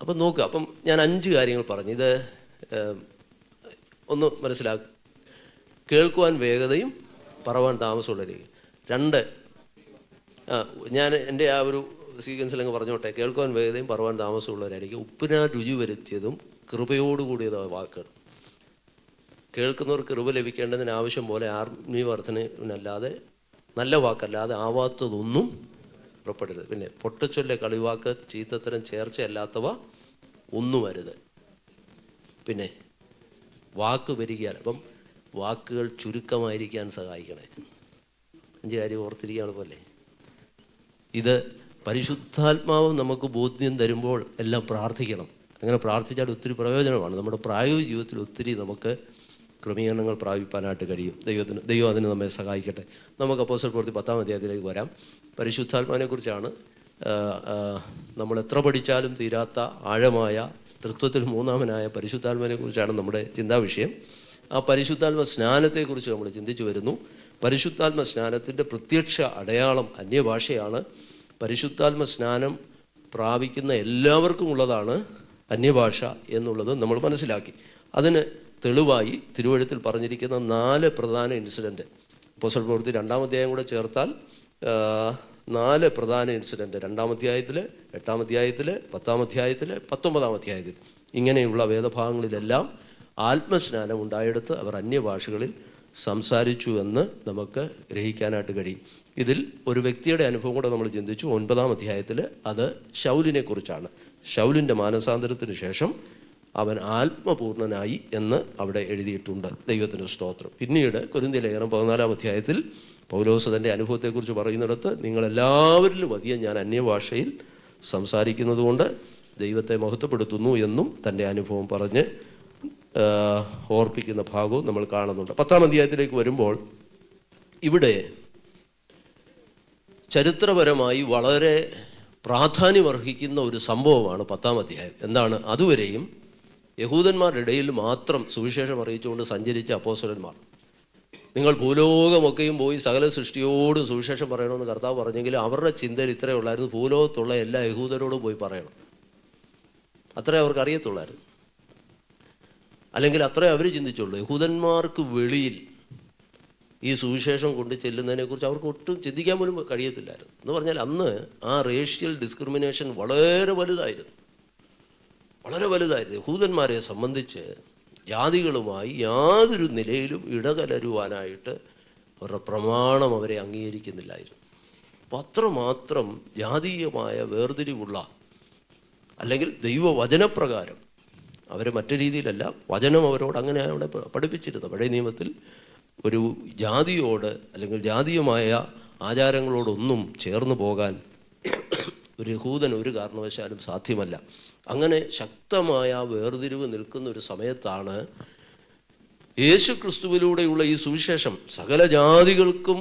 അപ്പം നോക്കുക. അപ്പം ഞാൻ 5 കാര്യങ്ങൾ പറഞ്ഞു. ഇത് ഒന്ന് മനസ്സിലാക്കുക. കേൾക്കുവാൻ വേഗതയും പറവാൻ താമസമുള്ളവരെയും. 2, ഞാൻ എൻ്റെ ആ ഒരു സീക്വൻസിലങ്ങ് പറഞ്ഞോട്ടെ. കേൾക്കുവാൻ വേഗതയും പറവാൻ താമസമുള്ളവരായിരിക്കും. ഉപ്പിനാൽ രുചി വരുത്തിയതും കൃപയോടുകൂടിയതാണ് വാക്കുകൾ. കേൾക്കുന്നവർക്ക് കൃപ ലഭിക്കേണ്ടതിന് ആവശ്യം പോലെ ആത്മീയ വർധനയല്ലാതെ, നല്ല വാക്കല്ലാതെ ആവാത്തതൊന്നും പുറപ്പെടരുത്. പിന്നെ പൊട്ടച്ചൊല്ല്, കളിവാക്ക്, ചീത്തത്തരം, ചേർച്ചയല്ലാത്തവ ഒന്നും വരുത്. പിന്നെ വാക്ക് പെരുകിയാൽ, അപ്പം വാക്കുകൾ ചുരുക്കമായിരിക്കാൻ സഹായിക്കണേ. 5 കാര്യം ഓർത്തിരിക്കുകയാണ് പോലെ. ഇത് പരിശുദ്ധാത്മാവ് നമുക്ക് ബോധ്യം തരുമ്പോൾ എല്ലാം പ്രാർത്ഥിക്കണം. അങ്ങനെ പ്രാർത്ഥിച്ചാൽ ഒത്തിരി പ്രയോജനമാണ്. നമ്മുടെ പ്രായോഗിക ജീവിതത്തിൽ ഒത്തിരി നമുക്ക് ക്രമീകരണങ്ങൾ പ്രാപിപ്പാനായിട്ട് കഴിയും. ദൈവം അതിന് നമ്മെ സഹായിക്കട്ടെ. നമുക്ക് അപ്പോസ്തല പ്രവൃത്തി 10-ാം അധ്യായത്തിലേക്ക് വരാം. പരിശുദ്ധാത്മാവിനെക്കുറിച്ചാണ് നമ്മൾ എത്ര പഠിച്ചാലും തീരാത്ത ആഴമായ തൃത്വത്തിൽ മൂന്നാമനായ പരിശുദ്ധാത്മാവിനെക്കുറിച്ചാണ് നമ്മുടെ ചിന്താവിഷയം. ആ പരിശുദ്ധാത്മ സ്നാനത്തെക്കുറിച്ച് നമ്മൾ ചിന്തിച്ചു വരുന്നു. പരിശുദ്ധാത്മ സ്നാനത്തിൻ്റെ പ്രത്യക്ഷ അടയാളം അന്യഭാഷയാണ്. പരിശുദ്ധാത്മ സ്നാനം പ്രാപിക്കുന്ന എല്ലാവർക്കും ഉള്ളതാണ് അന്യഭാഷ എന്നുള്ളത് നമ്മൾ മനസ്സിലാക്കി. അതിന് തെളിവായി തിരുവെഴുത്തിൽ പറഞ്ഞിരിക്കുന്ന 4 പ്രധാന ഇൻസിഡൻറ്റ്, അപ്പോസ്തല പ്രവൃത്തി 2-ാം അധ്യായം കൂടെ ചേർത്താൽ 4 പ്രധാന ഇൻസിഡൻറ്റ്, 2-ാം അധ്യായത്തിൽ, 8-ാം അധ്യായത്തിൽ, 10-ാം അധ്യായത്തിൽ, 19-ാം അധ്യായത്തിൽ, ഇങ്ങനെയുള്ള വേദഭാഗങ്ങളിലെല്ലാം ആത്മസ്നാനം ഉണ്ടായെടുത്ത് അവർ അന്യഭാഷകളിൽ സംസാരിച്ചു എന്ന് നമുക്ക് ഗ്രഹിക്കാനായിട്ട് കഴിയും. ഇതിൽ ഒരു വ്യക്തിയുടെ അനുഭവം കൂടെ നമ്മൾ ചിന്തിച്ചു. 9-ാം അധ്യായത്തിൽ അത് ശൗലിനെ കുറിച്ചാണ്. ശൗലിൻ്റെ മാനസാന്തരത്തിന് ശേഷം അവൻ ആത്മപൂർണനായി എന്ന് അവിടെ എഴുതിയിട്ടുണ്ട്. ദൈവത്തിന് സ്തോത്രം. പിന്നീട് കൊരിന്ത്യ ലേഖനം 14-ാം അധ്യായത്തിൽ പൗലോസ് തൻ്റെ അനുഭവത്തെക്കുറിച്ച് പറയുന്നിടത്ത്, നിങ്ങളെല്ലാവരിലും അധികം ഞാൻ അന്യഭാഷയിൽ സംസാരിക്കുന്നത് കൊണ്ട് ദൈവത്തെ മഹത്വപ്പെടുത്തുന്നു എന്നും തൻ്റെ അനുഭവം പറഞ്ഞ് ഓർപ്പിക്കുന്ന ഭാഗവും നമ്മൾ കാണുന്നുണ്ട്. 10-ാം അധ്യായത്തിലേക്ക് വരുമ്പോൾ ഇവിടെ ചരിത്രപരമായി വളരെ പ്രാധാന്യമർഹിക്കുന്ന ഒരു സംഭവമാണ് 10-ാം അധ്യായം. എന്താണ്? അതുവരെയും യഹൂദന്മാരുടെ ഇടയിൽ മാത്രം സുവിശേഷം അറിയിച്ചുകൊണ്ട് സഞ്ചരിച്ച അപ്പോസ്തലന്മാർ, നിങ്ങൾ ഭൂലോകമൊക്കെയും പോയി സകല സൃഷ്ടിയോടും സുവിശേഷം പറയണമെന്ന് കർത്താവ് പറഞ്ഞെങ്കിൽ അവരുടെ ചിന്തയിൽ ഇത്രയേ ഉള്ളായിരുന്നു, ഭൂലോകത്തുള്ള എല്ലാ യഹൂദരോടും പോയി പറയണം. അത്രേ അവർക്ക് അറിയത്തുള്ളായിരുന്നു. അല്ലെങ്കിൽ അത്രേ അവർ ചിന്തിച്ചുള്ളൂ. യഹൂദന്മാർക്ക് വെളിയിൽ ഈ സുവിശേഷം കൊണ്ട് ചെല്ലുന്നതിനെക്കുറിച്ച് അവർക്ക് ഒട്ടും ചിന്തിക്കാൻ പോലും കഴിയത്തില്ലായിരുന്നു. എന്ന് പറഞ്ഞാൽ അന്ന് ആ റേഷ്യൽ ഡിസ്ക്രിമിനേഷൻ വളരെ വലുതായിരുന്നു. യഹൂദന്മാരെ സംബന്ധിച്ച് ജാതികളുമായി യാതൊരു നിലയിലും ഇടകലരുവാനായിട്ട് അവരുടെ പ്രമാണം അവരെ അംഗീകരിക്കുന്നില്ലായിരുന്നു. അപ്പം അത്രമാത്രം ജാതീയമായ വേർതിരിവുള്ള, അല്ലെങ്കിൽ ദൈവവചനപ്രകാരം അവരെ മറ്റു രീതിയിലല്ല, വചനം അവരോട് അങ്ങനെ അവിടെ പഠിപ്പിച്ചിരുന്നത്. പഴയ നിയമത്തിൽ ഒരു ജാതിയോട് അല്ലെങ്കിൽ ജാതീയമായ ആചാരങ്ങളോടൊന്നും ചേർന്ന് പോകാൻ ഒരു യഹൂദന് ഒരു കാരണവശാലും സാധ്യമല്ല. അങ്ങനെ ശക്തമായ വേർതിരിവ് നിൽക്കുന്ന ഒരു സമയത്താണ് യേശു ക്രിസ്തുവിലൂടെയുള്ള ഈ സുവിശേഷം സകല ജാതികൾക്കും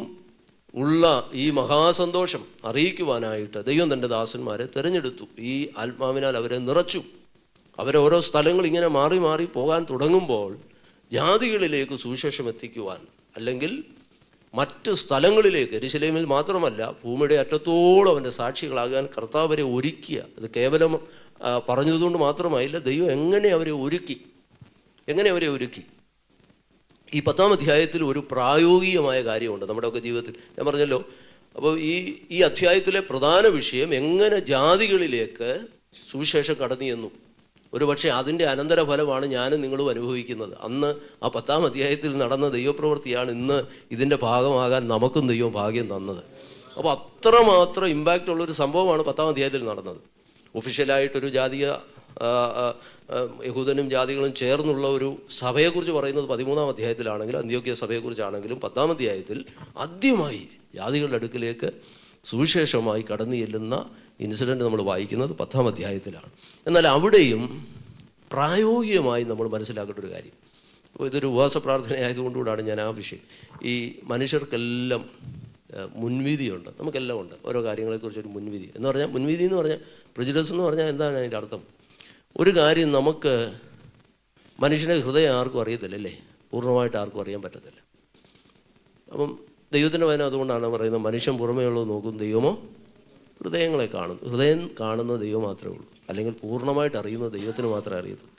ഉള്ള ഈ മഹാസന്തോഷം അറിയിക്കുവാനായിട്ട് ദൈവം തൻ്റെ ദാസന്മാരെ തിരഞ്ഞെടുത്തു. ഈ ആത്മാവിനാൽ അവരെ നിറച്ചു. അവരെ ഓരോ സ്ഥലങ്ങൾ ഇങ്ങനെ മാറി മാറി പോകാൻ തുടങ്ങുമ്പോൾ ജാതികളിലേക്ക് സുവിശേഷം എത്തിക്കുവാൻ, അല്ലെങ്കിൽ മറ്റ് സ്ഥലങ്ങളിലേക്ക്, യെരൂശലേമിൽ മാത്രമല്ല ഭൂമിയുടെ അറ്റത്തോളം അവൻ്റെ സാക്ഷികളാകാൻ കർത്താവ് അവരെ ഒരുക്കിയ, അത് കേവലം പറഞ്ഞതുകൊണ്ട് മാത്രമായില്ല, ദൈവം എങ്ങനെ അവരെ ഒരുക്കി. ഈ 10-ാം അധ്യായത്തിൽ ഒരു പ്രായോഗികമായ കാര്യമുണ്ട് നമ്മുടെയൊക്കെ ജീവിതത്തിൽ. ഞാൻ പറഞ്ഞല്ലോ, അപ്പോൾ ഈ അധ്യായത്തിലെ പ്രധാന വിഷയം എങ്ങനെ ജാതികളിലേക്ക് സുവിശേഷം കടന്നു എന്നു. ഒരു പക്ഷേ അതിൻ്റെ അനന്തരഫലമാണ് ഞാനും നിങ്ങളും അനുഭവിക്കുന്നത്. അന്ന് ആ 10-ാം അധ്യായത്തിൽ നടന്ന ദൈവപ്രവൃത്തിയാണ് ഇന്ന് ഇതിൻ്റെ ഭാഗമാകാൻ നമുക്കും ദൈവം ഭാഗ്യം തന്നത്. അപ്പോൾ അത്രമാത്രം ഇമ്പാക്റ്റ് ഉള്ളൊരു സംഭവമാണ് 10-ാം അധ്യായത്തിൽ നടന്നത്. ഒഫീഷ്യലായിട്ടൊരു ജാതീയ യഹൂദനും ജാതികളും ചേർന്നുള്ള ഒരു സഭയെക്കുറിച്ച് പറയുന്നത് 13-ാം അധ്യായത്തിലാണെങ്കിലും അന്ത്യോക്യ സഭയെക്കുറിച്ചാണെങ്കിലും 10-ാം അധ്യായത്തിൽ ആദ്യമായി ജാതികളുടെ അടുക്കിലേക്ക് സുവിശേഷമായി കടന്നു ചെല്ലുന്ന ഇൻസിഡൻറ്റ് നമ്മൾ വായിക്കുന്നത് 10-ാം അധ്യായത്തിലാണ്. എന്നാൽ അവിടെയും പ്രായോഗികമായി നമ്മൾ മനസ്സിലാക്കേണ്ട ഒരു കാര്യം, അപ്പോൾ ഇതൊരു ഉപവാസ പ്രാർത്ഥന ആയതുകൊണ്ടുകൂടാണ് ഞാൻ ആ വിഷയം. ഈ മനുഷ്യർക്കെല്ലാം മുൻവിധിയുണ്ട്, നമുക്കെല്ലാം ഉണ്ട് ഓരോ കാര്യങ്ങളെക്കുറിച്ചൊരു മുൻവിധി എന്ന് പറഞ്ഞാൽ, മുൻവിധി എന്ന് പറഞ്ഞാൽ പ്രിജുഡസ് എന്ന് പറഞ്ഞാൽ എന്താണ് അതിൻ്റെ അർത്ഥം? ഒരു കാര്യം നമുക്ക് മനുഷ്യൻ്റെ ഹൃദയം ആർക്കും അറിയത്തില്ല, അല്ലേ? പൂർണ്ണമായിട്ട് ആർക്കും അറിയാൻ പറ്റത്തില്ല. അപ്പം ദൈവത്തിൻ്റെ വചനം അതുകൊണ്ടാണ് പറയുന്നത്, മനുഷ്യൻ പുറമേ ഉള്ളത് നോക്കും, ദൈവമോ ഹൃദയങ്ങളെ കാണുന്നു. ഹൃദയം കാണുന്ന ദൈവം മാത്രമേ ഉള്ളൂ, അല്ലെങ്കിൽ പൂർണ്ണമായിട്ട് അറിയുന്നത് ദൈവത്തിന് മാത്രമേ അറിയത്തുള്ളൂ.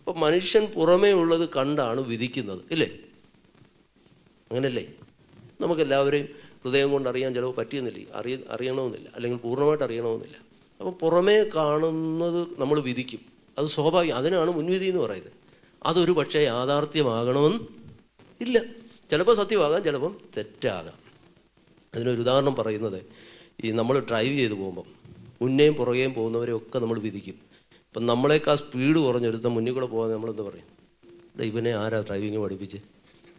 അപ്പം മനുഷ്യൻ പുറമേ ഉള്ളത് കണ്ടാണ് വിധിക്കുന്നത്, ഇല്ലേ? അങ്ങനെയല്ലേ? നമുക്കെല്ലാവരെയും ഹൃദയം കൊണ്ട് അറിയാൻ ചിലപ്പോൾ പറ്റിയെന്നില്ല, അറിയണമെന്നില്ല, അല്ലെങ്കിൽ പൂർണ്ണമായിട്ട് അറിയണമെന്നില്ല. അപ്പം പുറമേ കാണുന്നത് നമ്മൾ വിധിക്കും, അത് സ്വാഭാവികം. അതിനാണ് മുൻവിധി എന്ന് പറയുന്നത്. അതൊരു പക്ഷേ യാഥാർത്ഥ്യമാകണമെന്ന് ഇല്ല. ചിലപ്പോൾ സത്യമാകാം, ചിലപ്പം തെറ്റാകാം. അതിനൊരു ഉദാഹരണം പറയുന്നത്, ഈ നമ്മൾ ഡ്രൈവ് ചെയ്ത് പോകുമ്പം മുന്നേയും പുറകെയും പോകുന്നവരെയൊക്കെ നമ്മൾ വിധിക്കും. ഇപ്പം നമ്മളെക്കാൾ സ്പീഡ് കുറഞ്ഞൊരുത്തം മുന്നിൽ കൂടെ പോകാൻ നമ്മളെന്താ പറയും? ഇവനെ ആരാ ഡ്രൈവിങ് പഠിപ്പിച്ച്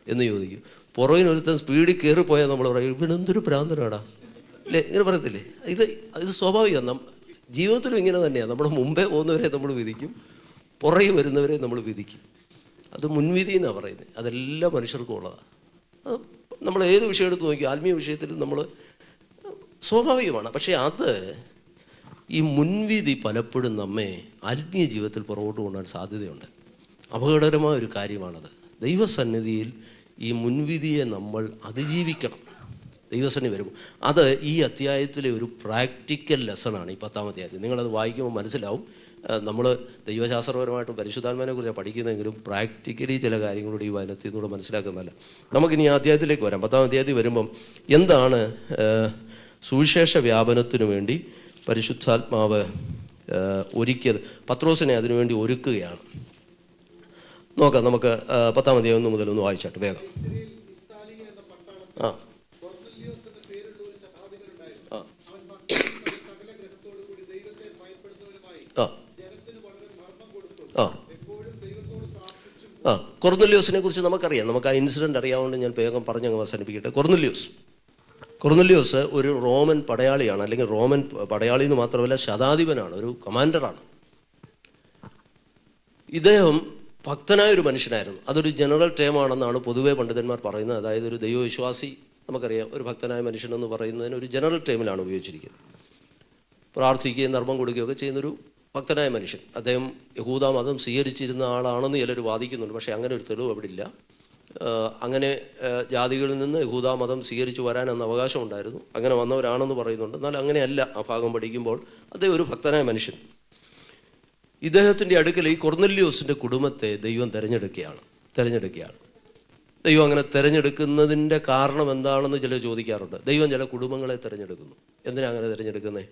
എന്ന് ചോദിക്കും. പുറകിനൊരുത്തൻ സ്പീഡിൽ കയറിപ്പോയാൽ നമ്മൾ പറയും, ഇവനെന്തൊരു ഭ്രാന്തനാടാ, അല്ലേ? ഇങ്ങനെ പറയത്തില്ലേ? ഇത് സ്വാഭാവികമാണ്. ജീവിതത്തിലും ഇങ്ങനെ തന്നെയാണ്. നമ്മുടെ മുമ്പേ പോകുന്നവരെ നമ്മൾ വിധിക്കും, പുറകെ വരുന്നവരെ നമ്മൾ വിധിക്കും. അത് മുൻവിധി എന്നാണ് പറയുന്നത്. അതെല്ലാ മനുഷ്യർക്കും ഉള്ളതാണ്. അത് നമ്മൾ ഏത് വിഷയം എടുത്ത് നോക്കി, ആത്മീയ വിഷയത്തിൽ നമ്മൾ സ്വാഭാവികമാണ്. പക്ഷേ അത് ഈ മുൻവിധി പലപ്പോഴും നമ്മെ ആത്മീയ ജീവിതത്തിൽ പുറകോട്ട് കൊണ്ടുപോകാൻ സാധ്യതയുണ്ട്. അപകടകരമായ ഒരു കാര്യമാണത്. ദൈവസന്നിധിയിൽ ഈ മുൻവിധിയെ നമ്മൾ അതിജീവിക്കണം. ദൈവസന്നിധി വരുമ്പോൾ അത് ഈ അധ്യായത്തിലെ ഒരു പ്രാക്ടിക്കൽ ലെസണാണ്. ഈ 10-ാം അധ്യായത്തിൽ നിങ്ങളത് വായിക്കുമ്പോൾ മനസ്സിലാവും. നമ്മൾ ദൈവശാസ്ത്രപരമായിട്ടും പരിശുദ്ധാത്മാവിനെ കുറിച്ച് പഠിക്കുന്നെങ്കിലും പ്രാക്ടിക്കലി ചില കാര്യങ്ങളോട് ഈ വചനത്തിൽ നിന്നൂടെ മനസ്സിലാക്കുന്നതല്ല. നമുക്കിനി ഈ അധ്യായത്തിലേക്ക് വരാം. 10-ാം അധ്യായത്തിൽ വരുമ്പം എന്താണ് സുവിശേഷ വ്യാപനത്തിനു വേണ്ടി പരിശുദ്ധാത്മാവ് ഒരുക്കിയത്? പത്രോസിനെ അതിനുവേണ്ടി ഒരുക്കുകയാണ്. നോക്കാം, നമുക്ക് 10-ാം അധ്യായം 1 മുതൽ ഒന്ന് വായിച്ചാട്ട് വേഗം. ആ കൊർന്നല്യോസിനെ കുറിച്ച് നമുക്കറിയാം. നമുക്ക് ആ ഇൻസിഡൻറ്റ് അറിയാവുകൊണ്ട് ഞാൻ വേഗം പറഞ്ഞങ്ങ് അവസാനിപ്പിക്കട്ടെ. കൊർന്നല്യോസ് ഒരു റോമൻ പടയാളിയാണ്, അല്ലെങ്കിൽ റോമൻ പടയാളി എന്ന് മാത്രമല്ല ശതാധിപനാണ്, ഒരു കമാൻഡറാണ്. ഇദ്ദേഹം ഭക്തനായൊരു മനുഷ്യനായിരുന്നു. അതൊരു ജനറൽ ടേമാണെന്നാണ് പൊതുവേ പണ്ഡിതന്മാർ പറയുന്നത്. അതായത് ഒരു ദൈവവിശ്വാസി, നമുക്കറിയാം, ഒരു ഭക്തനായ മനുഷ്യനെന്ന് പറയുന്നതിന് ഒരു ജനറൽ ടേമിലാണ് ഉപയോഗിച്ചിരിക്കുന്നത്. പ്രാർത്ഥിക്കുകയും ധർമ്മം കൊടുക്കുകയൊക്കെ ചെയ്യുന്നൊരു ഭക്തനായ മനുഷ്യൻ. അദ്ദേഹം യഹൂദ മതം സ്വീകരിച്ചിരുന്ന ആളാണെന്ന് ചിലർ വാദിക്കുന്നുണ്ട്. പക്ഷേ അങ്ങനെ ഒരു തെളിവ് അവിടെ ഇല്ല. അങ്ങനെ ജാതികളിൽ നിന്ന് യഹൂദ മതം സ്വീകരിച്ചു വരാനെന്ന് അവകാശം ഉണ്ടായിരുന്നു. അങ്ങനെ വന്നവരാണെന്ന് പറയുന്നുണ്ട്. എന്നാൽ അങ്ങനെയല്ല. ആ ഭാഗം പഠിക്കുമ്പോൾ അദ്ദേഹം ഒരു ഭക്തനായ മനുഷ്യൻ. ഇദ്ദേഹത്തിൻ്റെ അടുക്കൽ ഈ കൊർന്നല്യോസിൻ്റെ കുടുംബത്തെ ദൈവം തിരഞ്ഞെടുക്കുകയാണ്. ദൈവം അങ്ങനെ തിരഞ്ഞെടുക്കുന്നതിൻ്റെ കാരണം എന്താണെന്ന് ചിലർ ചോദിക്കാറുണ്ട്. ദൈവം ചില കുടുംബങ്ങളെ തിരഞ്ഞെടുക്കുന്നു. എന്തിനാ അങ്ങനെ തിരഞ്ഞെടുക്കുന്നത്?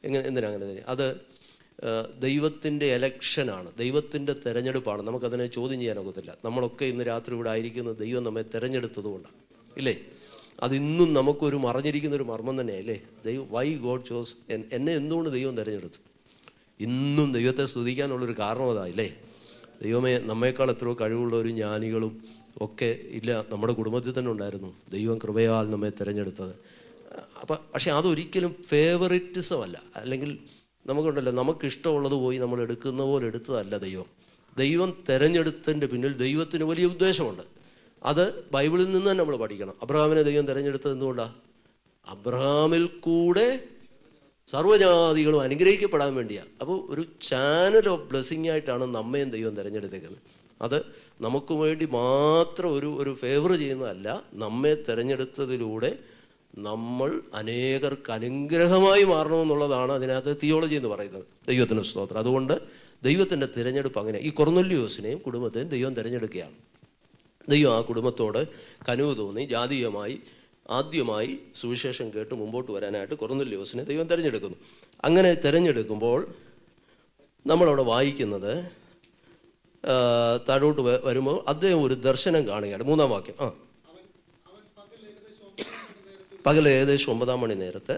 എന്തിനാ അങ്ങനെ? അത് ദൈവത്തിൻ്റെ എലക്ഷനാണ്, ദൈവത്തിൻ്റെ തിരഞ്ഞെടുപ്പാണ്. നമുക്കതിനെ ചോദ്യം ചെയ്യാനൊക്കത്തില്ല. നമ്മളൊക്കെ ഇന്ന് രാത്രി ഇവിടെ ആയിരിക്കുന്നത് ദൈവം നമ്മെ തിരഞ്ഞെടുത്തത് കൊണ്ടാണ്, ഇല്ലേ? അതിന്നും നമുക്കൊരു മറഞ്ഞിരിക്കുന്നൊരു മർമ്മം തന്നെയാണ്, അല്ലേ? വൈ ഗോഡ് ചോസ്, എന്നെ എന്തുകൊണ്ട് ദൈവം തിരഞ്ഞെടുത്തു? ഇന്നും ദൈവത്തെ സ്തുതിക്കാനുള്ളൊരു കാരണം അതായില്ലേ? ദൈവമേ, നമ്മേക്കാൾ എത്രയോ കഴിവുള്ളവരും ജ്ഞാനികളും ഒക്കെ ഇല്ല നമ്മുടെ കുടുംബത്തിൽ തന്നെ ഉണ്ടായിരുന്നു. ദൈവം കൃപയാൽ നമ്മെ തിരഞ്ഞെടുത്തത്. പക്ഷെ അതൊരിക്കലും ഫേവറിറ്റിസം അല്ല. അല്ലെങ്കിൽ നമുക്കുണ്ടല്ലോ, നമുക്കിഷ്ടമുള്ളത് പോയി നമ്മൾ എടുക്കുന്ന പോലെ എടുത്തതല്ല ദൈവം തിരഞ്ഞെടുത്തതിൻ്റെ പിന്നിൽ ദൈവത്തിന് വലിയ ഉദ്ദേശമുണ്ട്. അത് ബൈബിളിൽ നിന്ന് തന്നെ നമ്മൾ പഠിക്കണം. അബ്രഹാമിനെ ദൈവം തിരഞ്ഞെടുത്തത് എന്തുകൊണ്ടാണ്? അബ്രഹാമിൽ കൂടെ സർവ്വജാതികളും അനുഗ്രഹിക്കപ്പെടാൻ വേണ്ടിയാണ്. അപ്പോൾ ഒരു ചാനൽ ഓഫ് ബ്ലെസ്സിങ് ആയിട്ടാണ് നമ്മയും ദൈവം തിരഞ്ഞെടുത്തേക്കുന്നത്. അത് നമുക്ക് വേണ്ടി മാത്രം ഒരു ഫേവർ ചെയ്യുന്നതല്ല. നമ്മെ തിരഞ്ഞെടുത്തതിലൂടെ നമ്മൾ അനേകർക്ക് അനുഗ്രഹമായി മാറണമെന്നുള്ളതാണ് അതിനകത്ത് തിയോളജി എന്ന് പറയുന്നത്. ദൈവത്തിന് സ്തോത്രം. അതുകൊണ്ട് ദൈവത്തിൻ്റെ തിരഞ്ഞെടുപ്പ് അങ്ങനെ. ഈ കൊർന്നല്യോസിനെയും കുടുംബത്തെയും ദൈവം തിരഞ്ഞെടുക്കുകയാണ്. ദൈവം ആ കുടുംബത്തോട് കനിവ് തോന്നി ആദ്യമായി സുവിശേഷം കേട്ട് മുമ്പോട്ട് വരാനായിട്ട് കൊർന്നല്യോസിനെ ദൈവം തിരഞ്ഞെടുക്കുന്നു. അങ്ങനെ തിരഞ്ഞെടുക്കുമ്പോൾ നമ്മളവിടെ വായിക്കുന്നത്, താഴോട്ട് വരുമ്പോൾ അദ്ദേഹം ഒരു ദർശനം കാണുകയാണ്. 3-ാം വാക്യം. പകൽ ഏകദേശം 9 മണി നേരത്ത്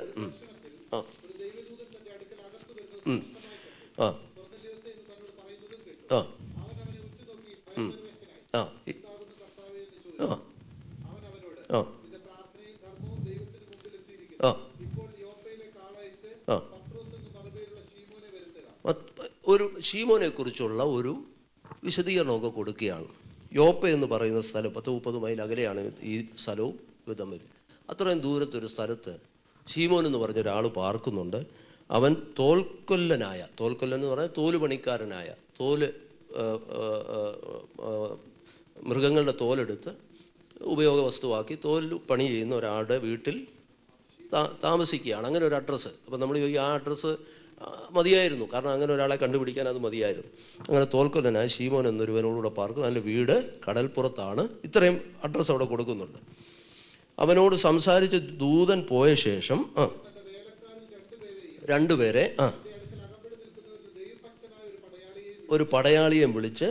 ഒരു ശീമോനെ കുറിച്ചുള്ള ഒരു വിശദീകരണമൊക്കെ കൊടുക്കുകയാണ്. യോപ്പ എന്ന് പറയുന്ന സ്ഥലം 10-30 മൈൽ അകലെയാണ് ഈ സ്ഥലവും ഇത് തമ്മിൽ. അത്രയും ദൂരത്തൊരു സ്ഥലത്ത് ശീമോൻ എന്ന് പറഞ്ഞ ഒരാൾ പാർക്കുന്നുണ്ട്. അവൻ തോൽക്കൊല്ലൻ എന്ന് പറഞ്ഞാൽ തോല് പണിക്കാരനായ, മൃഗങ്ങളുടെ തോലെടുത്ത് ഉപയോഗ വസ്തുവാക്കി തോല് പണി ചെയ്യുന്ന ഒരാളുടെ വീട്ടിൽ താമസിക്കുകയാണ്. അങ്ങനെ ഒരു അഡ്രസ്സ്. അപ്പം നമ്മൾ ചോദിക്കും, ആ അഡ്രസ്സ് മതിയായിരുന്നു, കാരണം അങ്ങനെ ഒരാളെ കണ്ടുപിടിക്കാൻ അത് മതിയായിരുന്നു. അങ്ങനെ തോൽക്കൊല്ലനായ ശീമോൻ എന്നൊരുവനോടുകൂടെ പാർക്കും. അതിൻ്റെ വീട് കടൽപ്പുറത്താണ്. ഇത്രയും അഡ്രസ്സ് അവിടെ കൊടുക്കുന്നുണ്ട്. അവനോട് സംസാരിച്ച് ദൂതൻ പോയ ശേഷം 2 പേരെ ഒരു പടയാളിയെ വിളിച്ച്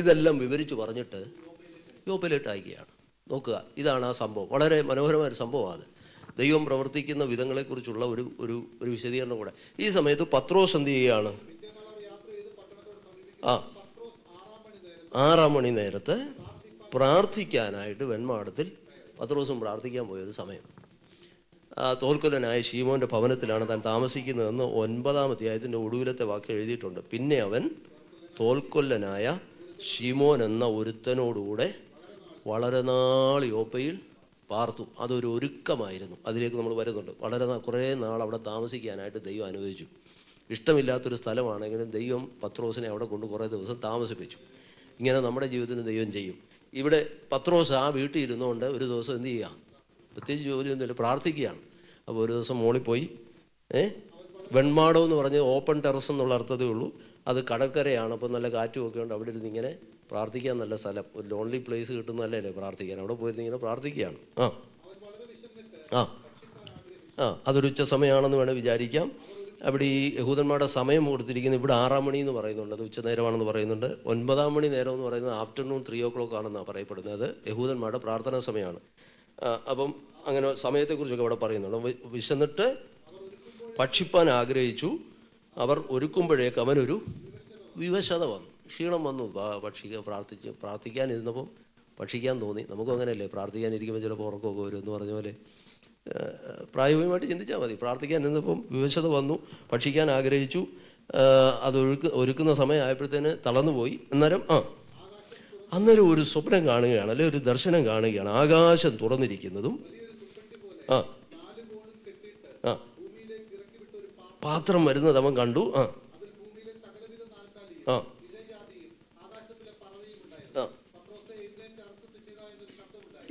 ഇതെല്ലാം വിവരിച്ച് പറഞ്ഞിട്ട് യോപ്പയിലോട്ട് അയക്കുകയാണ്. നോക്കുക, ഇതാണ് ആ സംഭവം. വളരെ മനോഹരമായൊരു സംഭവമാണ്. ദൈവം പ്രവർത്തിക്കുന്ന വിധങ്ങളെക്കുറിച്ചുള്ള ഒരു വിശദീകരണം കൂടെ. ഈ സമയത്ത് പത്രോസ് എന്ത് ചെയ്യുകയാണ്? 6-ാം മണി നേരത്ത് പ്രാർത്ഥിക്കാനായിട്ട് വെൺമാടത്തിൽ പത്രോസും പ്രാർത്ഥിക്കാൻ പോയൊരു സമയം. തോൽക്കൊല്ലനായ ശീമോൻ്റെ ഭവനത്തിലാണ് താൻ താമസിക്കുന്നതെന്ന് 9-ാം അധ്യായത്തിൻ്റെ ഒടുവിലത്തെ വാക്യം എഴുതിയിട്ടുണ്ട്. പിന്നെ അവൻ തോൽക്കൊല്ലനായ ശീമോൻ എന്ന ഒരുത്തനോടുകൂടെ വളരെ നാൾ യോപ്പയിൽ പാർത്തു. അതൊരു ഒരുക്കമായിരുന്നു. അതിലേക്ക് നമ്മൾ വരുന്നുണ്ട്. കുറേ നാൾ അവിടെ താമസിക്കാനായിട്ട് ദൈവം അനുവദിച്ചു. ഇഷ്ടമില്ലാത്തൊരു സ്ഥലമാണെങ്കിലും ദൈവം പത്രോസിനെ അവിടെ കൊണ്ട് കുറേ ദിവസം താമസിപ്പിച്ചു. ഇങ്ങനെ നമ്മുടെ ജീവിതത്തിന് ദൈവം ചെയ്യും. ഇവിടെ പത്രോസ് ആ വീട്ടിൽ ഇരുന്നുകൊണ്ട് ഒരു ദിവസം എന്ത് ചെയ്യുക, പ്രത്യേകിച്ച് ജോലിയൊന്നുമില്ല, പ്രാർത്ഥിക്കുകയാണ്. അപ്പോൾ ഒരു ദിവസം മോളിൽ പോയി വെൺമാടം എന്ന് പറഞ്ഞ് ഓപ്പൺ ടെറസ് എന്നുള്ള അർത്ഥതേ ഉള്ളൂ. അത് കടൽക്കരയാണ്. അപ്പോൾ നല്ല കാറ്റുമൊക്കെ ഉണ്ട്. അവിടെ ഇരുന്ന് ഇങ്ങനെ പ്രാർത്ഥിക്കാൻ നല്ല സ്ഥലം, ഒരു ലോൺലി പ്ലേസ് കിട്ടുന്നതല്ലേ പ്രാർത്ഥിക്കാൻ. അവിടെ പോയിരുന്ന് ഇങ്ങനെ പ്രാർത്ഥിക്കുകയാണ്. അതൊരു ഉച്ച സമയമാണെന്ന് വേണേൽ വിചാരിക്കാം. അവിടെ ഈ യഹൂദന്മാരുടെ സമയം കൊടുത്തിരിക്കുന്നത് ഇവിടെ 6 മണി എന്ന് പറയുന്നുണ്ട്, അത് ഉച്ചനേരമാണെന്ന് പറയുന്നുണ്ട്. 9-ാം മണി നേരം എന്ന് പറയുന്നത് ആഫ്റ്റർനൂൺ 3 o'clock ആണെന്നാണ് പറയപ്പെടുന്നത്. അത് യഹൂദന്മാരുടെ പ്രാർത്ഥനാ സമയമാണ്. അപ്പം അങ്ങനെ സമയത്തെക്കുറിച്ചൊക്കെ അവിടെ പറയുന്നുണ്ട്. വിശന്നിട്ട് ഭക്ഷിപ്പാൻ ആഗ്രഹിച്ചു. അവർ ഒരുക്കുമ്പോഴേക്ക് അവനൊരു വിവശത വന്നു, ക്ഷീണം വന്നു. പ്രാർത്ഥിക്കാനിരുന്നപ്പം ഭക്ഷിക്കാൻ തോന്നി. നമുക്കും അങ്ങനെയല്ലേ, പ്രാർത്ഥിക്കാനിരിക്കുമ്പോൾ ചിലപ്പോൾ ഉറക്കമൊക്കെ വരും എന്ന് പറഞ്ഞ പോലെ പ്രായോഗികമായിട്ട് ചിന്തിച്ചാൽ മതി. പ്രാർത്ഥിക്കാനിരുന്നപ്പം വിവശത വന്നു, ഭക്ഷിക്കാൻ ആഗ്രഹിച്ചു. അത് ഒരുക്കുന്ന സമയമായപ്പോഴത്തേന് തളർന്നുപോയി. അന്നേരം ഒരു സ്വപ്നം കാണുകയാണ്, അല്ലെ ഒരു ദർശനം കാണുകയാണ്. ആകാശം തുറന്നിരിക്കുന്നതും പാത്രം വരുന്നത് അവൻ കണ്ടു.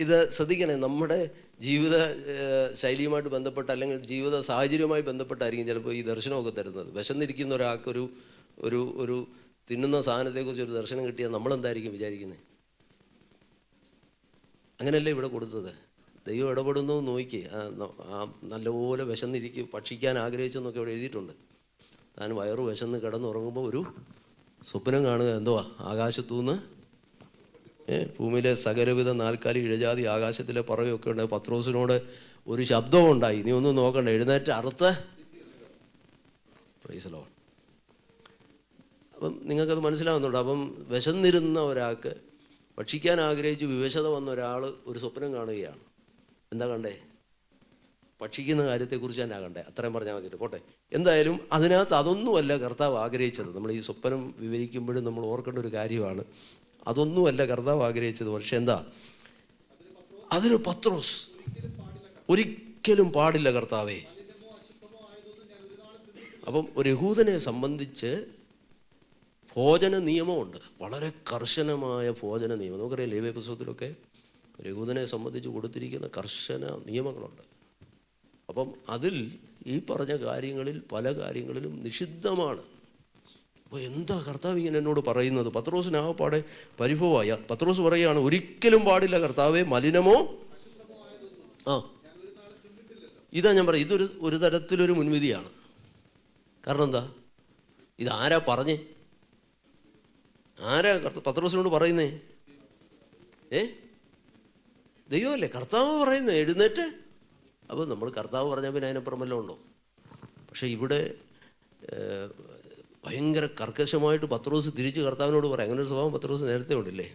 ഇത് ശ്രദ്ധിക്കണേ, നമ്മുടെ ജീവിത ശൈലിയുമായിട്ട് ബന്ധപ്പെട്ട അല്ലെങ്കിൽ ജീവിത സാഹചര്യവുമായി ബന്ധപ്പെട്ടായിരിക്കും ചിലപ്പോൾ ഈ ദർശനമൊക്കെ തരുന്നത്. വിശന്നിരിക്കുന്ന ഒരാൾക്കൊരു ഒരു ഒരു തിന്നുന്ന സാധനത്തെക്കുറിച്ച് ഒരു ദർശനം കിട്ടിയാൽ നമ്മളെന്തായിരിക്കും വിചാരിക്കുന്നത്? അങ്ങനെയല്ലേ ഇവിടെ കൊടുത്തത്. ദൈവം ഇടപെടുന്നു നോക്കി. നല്ലപോലെ വിശന്നിരിക്കും, ഭക്ഷിക്കാൻ ആഗ്രഹിച്ചെന്നൊക്കെ ഇവിടെ എഴുതിയിട്ടുണ്ട്. താൻ വയറു വിശന്ന് കിടന്നുറങ്ങുമ്പോൾ ഒരു സ്വപ്നം കാണുക. എന്തുവാ? ആകാശത്തുനിന്ന് ഭൂമിയിലെ സകലവിധ 4 ഇഴജാതി ആകാശത്തിലെ പറവയൊക്കെ ഉണ്ട്. പത്രോസിനോട് ഒരു ശബ്ദവും ഉണ്ടായി, നീ ഒന്നും നോക്കണ്ട, എഴുന്നേറ്റ് അറുത്ത്. Praise the Lord. അപ്പം നിങ്ങൾക്കത് മനസ്സിലാവുന്നുണ്ട്. അപ്പം വിശന്നിരുന്ന ഒരാൾക്ക്, ഭക്ഷിക്കാൻ ആഗ്രഹിച്ച് വിവശത വന്ന ഒരാൾ ഒരു സ്വപ്നം കാണുകയാണ്. എന്താ കണ്ടേ? ഭക്ഷിക്കുന്ന കാര്യത്തെക്കുറിച്ച് തന്നെ കണ്ടേ. അത്രയും പറഞ്ഞാൽ മതി, പോട്ടെ. എന്തായാലും അതിനകത്ത് അതൊന്നുമല്ല കർത്താവ് ആഗ്രഹിച്ചത്. നമ്മൾ ഈ സ്വപ്നം വിവരിക്കുമ്പോഴും നമ്മൾ ഓർക്കേണ്ട ഒരു കാര്യമാണ്, അതൊന്നുമല്ല കർത്താവ് ആഗ്രഹിച്ചത്. പക്ഷെ എന്താ? അതിന് പത്രോസ് ഒരിക്കലും പാടില്ല കർത്താവേ. അപ്പം ഒരു യഹൂദനെ സംബന്ധിച്ച് ഭോജന നിയമമുണ്ട്, വളരെ കർശനമായ ഭോജന നിയമം. നമുക്കറിയാം, ലേവ്യ പുസ്തകത്തിലൊക്കെ ഒരു യഹൂദനെ സംബന്ധിച്ച് കൊടുത്തിരിക്കുന്ന കർശന നിയമങ്ങളുണ്ട്. അപ്പം അതിൽ ഈ പറഞ്ഞ കാര്യങ്ങളിൽ പല കാര്യങ്ങളിലും നിഷിദ്ധമാണ്. അപ്പോൾ എന്താ കർത്താവ് ഇങ്ങനെ എന്നോട് പറയുന്നത്? പത്രോസിന് ആകപ്പാടെ പരിഭവമായ. പത്രോസ് പറയുകയാണ്, ഒരിക്കലും പാടില്ല കർത്താവേ, മലിനമോ ഇതാ ഞാൻ പറയാം. ഇതൊരു ഒരു തരത്തിലൊരു മുൻവിധിയാണ്. കാരണം എന്താ? ഇതാരാ പറഞ്ഞേ? ആരാ പത്രോസിനോട് പറയുന്നേ? ദൈവമല്ലേ, കർത്താവ് പറയുന്നേ, എഴുന്നേറ്റ്. അപ്പോൾ നമ്മൾ കർത്താവ് പറഞ്ഞാൽ പിന്നെ അതിനപ്പുറം വല്ലതും ഉണ്ടോ? പക്ഷേ ഇവിടെ ഭയങ്കര കർക്കശമായിട്ട് പത്രോസ് തിരിച്ച് കർത്താവിനോട് പറയാം. അങ്ങനെ ഒരു സ്വഭാവം പത്രോസ് നേരത്തെ ഉണ്ടല്ലേ.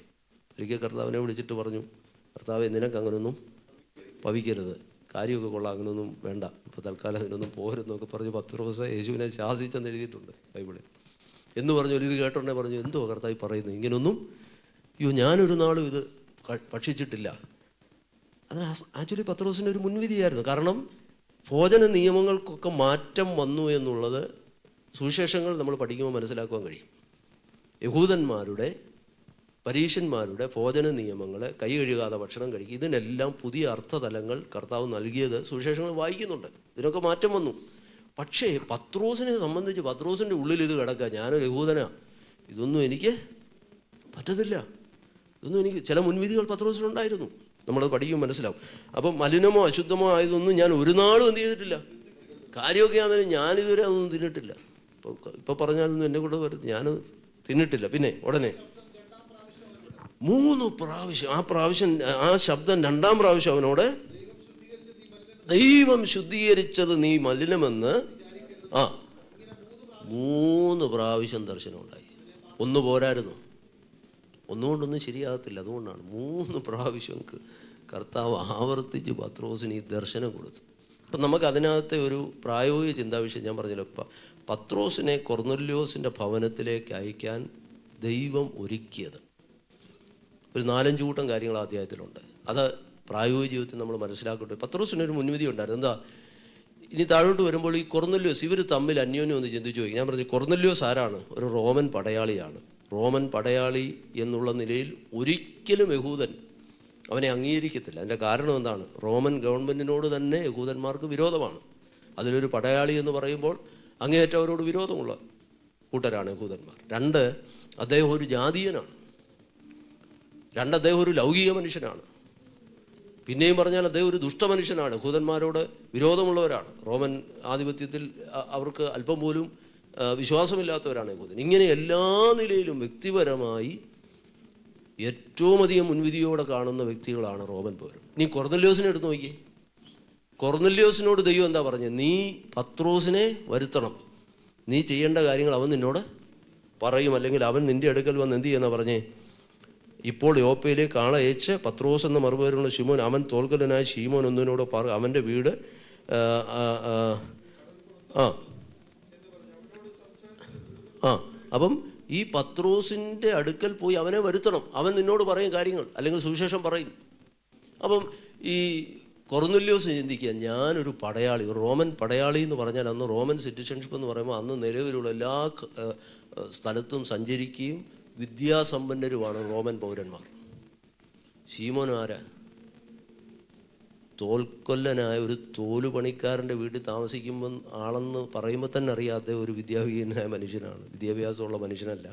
ഒരിക്കൽ കർത്താവിനെ വിളിച്ചിട്ട് പറഞ്ഞു, കർത്താവെ, നിനക്ക് അങ്ങനൊന്നും ഭവിക്കരുത്, കാര്യമൊക്കെ കൊള്ളാം, അങ്ങനൊന്നും വേണ്ട, ഇപ്പോൾ തൽക്കാലം അതിനൊന്നും പോരുന്നൊക്കെ പറഞ്ഞ് പത്രോസ് യേശുവിനെ ശാസിച്ചെന്ന് എഴുതിയിട്ടുണ്ട് ബൈബിളിൽ. എന്ന് പറഞ്ഞു. ഒരു ഇത് കേട്ടോണ്ടേ പറഞ്ഞു, എന്തോ കർത്താവ് പറയുന്നു ഇങ്ങനൊന്നും? അയ്യോ, ഞാനൊരു നാളും ഇത് ഭക്ഷിച്ചിട്ടില്ല. അത് ആക്ച്വലി പത്രോസിൻ്റെ ഒരു മുൻവിധിയായിരുന്നു. കാരണം ഭോജന നിയമങ്ങൾക്കൊക്കെ മാറ്റം വന്നു എന്നുള്ളത് സുവിശേഷങ്ങൾ നമ്മൾ പഠിക്കുമ്പോൾ മനസ്സിലാക്കുവാൻ കഴിയും. യഹൂദന്മാരുടെ പരീശന്മാരുടെ ഭോജന നിയമങ്ങൾ, കൈ കഴുകാതെ ഭക്ഷണം കഴിക്കുക, ഇതിനെല്ലാം പുതിയ അർത്ഥതലങ്ങൾ കർത്താവ് നൽകിയത് സുവിശേഷങ്ങൾ വായിക്കുന്നുണ്ട്. ഇതിനൊക്കെ മാറ്റം വന്നു. പക്ഷേ പത്രോസിനെ സംബന്ധിച്ച് പത്രോസിൻ്റെ ഉള്ളിൽ ഇത് കിടക്കുക, ഞാനൊരു യഹൂദനാണ്, ഇതൊന്നും എനിക്ക് പറ്റത്തില്ല, ഇതൊന്നും എനിക്ക്. ചില മുൻവിധികൾ പത്രോസിനുണ്ടായിരുന്നു, നമ്മളത് പഠിക്കുമ്പോൾ മനസ്സിലാവും. അപ്പം മലിനമോ അശുദ്ധമോ ആയതൊന്നും ഞാൻ ഒരു നാളും എന്ത് ചെയ്തിട്ടില്ല. കാര്യമൊക്കെ ആണെങ്കിലും ഞാനിതുവരെ അതൊന്നും തിന്നിട്ടില്ല. ഇപ്പോൾ പറഞ്ഞാലൊന്നും എന്നെ കൂടെ വരുന്നത്, ഞാൻ തിന്നിട്ടില്ല. പിന്നെ ഉടനെ 3 പ്രാവശ്യം ആ ശബ്ദം 2-ാം പ്രാവശ്യം അവനോട്, ദൈവം ശുദ്ധീകരിച്ചത് നീ മലിനമെന്ന് 3 പ്രാവശ്യം ദർശനമുണ്ടായി. 1 പോരായിരുന്നു, ഒന്നുകൊണ്ടൊന്നും ശരിയാകത്തില്ല. അതുകൊണ്ടാണ് 3 പ്രാവശ്യം കർത്താവ് ആവർത്തിച്ച് പത്രോസിന് ഈ ദർശനം കൊടുത്തു. അപ്പം നമുക്ക് അതിനകത്തെ ഒരു പ്രായോഗിക ചിന്താവിഷയം ഞാൻ പറഞ്ഞല്ലോ. പത്രോസിനെ കൊർന്നല്യോസിൻ്റെ ഭവനത്തിലേക്ക് അയക്കാൻ ദൈവം ഒരുക്കിയത് ഒരു 4-5 കൂട്ടം കാര്യങ്ങൾ ആ അധ്യായത്തിലുണ്ട്. അത് പ്രായോഗിക ജീവിതത്തിൽ നമ്മൾ മനസ്സിലാക്കട്ടെ. പത്രോസിനൊരു മുൻവിധി ഉണ്ടായിരുന്നു. എന്താ? ഇനി താഴോട്ട് വരുമ്പോൾ ഈ കൊർന്നല്യോസ് ഇവർ തമ്മിൽ അന്യോന്യം ഒന്ന് ചിന്തിച്ചു പോയി. ഞാൻ പറഞ്ഞു, കൊർന്നല്യോസ് ആരാണ്? ഒരു റോമൻ പടയാളിയാണ്. റോമൻ പടയാളി എന്നുള്ള നിലയിൽ ഒരിക്കലും യഹൂദൻ അവനെ അംഗീകരിക്കത്തില്ല. അതിൻ്റെ കാരണം എന്താണ്? റോമൻ ഗവൺമെൻറ്റിനോട് തന്നെ യഹൂദന്മാർക്ക് വിരോധമാണ്. അതിലൊരു പടയാളി എന്ന് പറയുമ്പോൾ അങ്ങേയറ്റം അവരോട് വിരോധമുള്ള കൂട്ടരാണ് യഹൂദന്മാർ. 2, അദ്ദേഹം ഒരു ജാതീയനാണ്. 2, അദ്ദേഹം ഒരു ലൗകിക മനുഷ്യനാണ്. പിന്നെയും പറഞ്ഞാൽ അദ്ദേഹം ഒരു ദുഷ്ടമനുഷ്യനാണ്. യഹൂദന്മാരോട് വിരോധമുള്ളവരാണ്. റോമൻ ആധിപത്യത്തിൽ അവർക്ക് അല്പം പോലും വിശ്വാസമില്ലാത്തവരാണ് യഹൂദൻ. ഇങ്ങനെ എല്ലാ നിലയിലും വ്യക്തിപരമായി ഏറ്റവും അധികം മുൻവിധിയോടെ കാണുന്ന വ്യക്തികളാണ് റോമൻ പൗരൻ. നീ കൊർന്നല്യോസിനെ എടുത്ത് നോക്കിയേ. കൊർന്നല്യോസിനോട് ദൈവം എന്താ പറഞ്ഞത്? നീ പത്രോസിനെ വരുത്തണം, നീ ചെയ്യേണ്ട കാര്യങ്ങൾ അവൻ നിന്നോട് പറയും, അല്ലെങ്കിൽ അവൻ നിൻ്റെ അടുക്കൽ വന്ന് എന്ത് ചെയ്യുന്ന പറഞ്ഞേ? ഇപ്പോൾ യോപ്പയിലേക്ക് ആളയച്ച് പത്രോസ് എന്ന മറുപേരുള്ള ശിമോൻ, അവൻ തോൽക്കലനായ ശീമോൻ ഒന്നിനോട് അവൻ്റെ വീട് അപ്പം ഈ പത്രോസിൻ്റെ അടുക്കൽ പോയി അവനെ വരുത്തണം, അവൻ നിന്നോട് പറയും കാര്യങ്ങൾ, അല്ലെങ്കിൽ സുവിശേഷം പറയും. അപ്പം ഈ കൊർന്നല്യോസ് ചിന്തിക്കുക, ഞാനൊരു പടയാളി, ഒരു റോമൻ പടയാളി എന്ന് പറഞ്ഞാൽ അന്ന് റോമൻ സിറ്റിസൺഷിപ്പ് എന്ന് പറയുമ്പോൾ അന്ന് നിലവിലുള്ള എല്ലാ സ്ഥലത്തും സഞ്ചരിക്കുകയും വിദ്യാസമ്പന്നരുമാണ് റോമൻ പൗരന്മാർ. ശീമോൻ ആരാ? തോൽക്കൊല്ലനായ ഒരു തോലുപണിക്കാരൻ്റെ വീട്ടിൽ താമസിക്കുമ്പോൾ ആളെന്ന് പറയുമ്പോൾ തന്നെ അറിയാത്ത ഒരു വിദ്യാവിഹീനായ മനുഷ്യനാണ്. വിദ്യാഭ്യാസമുള്ള മനുഷ്യനല്ല,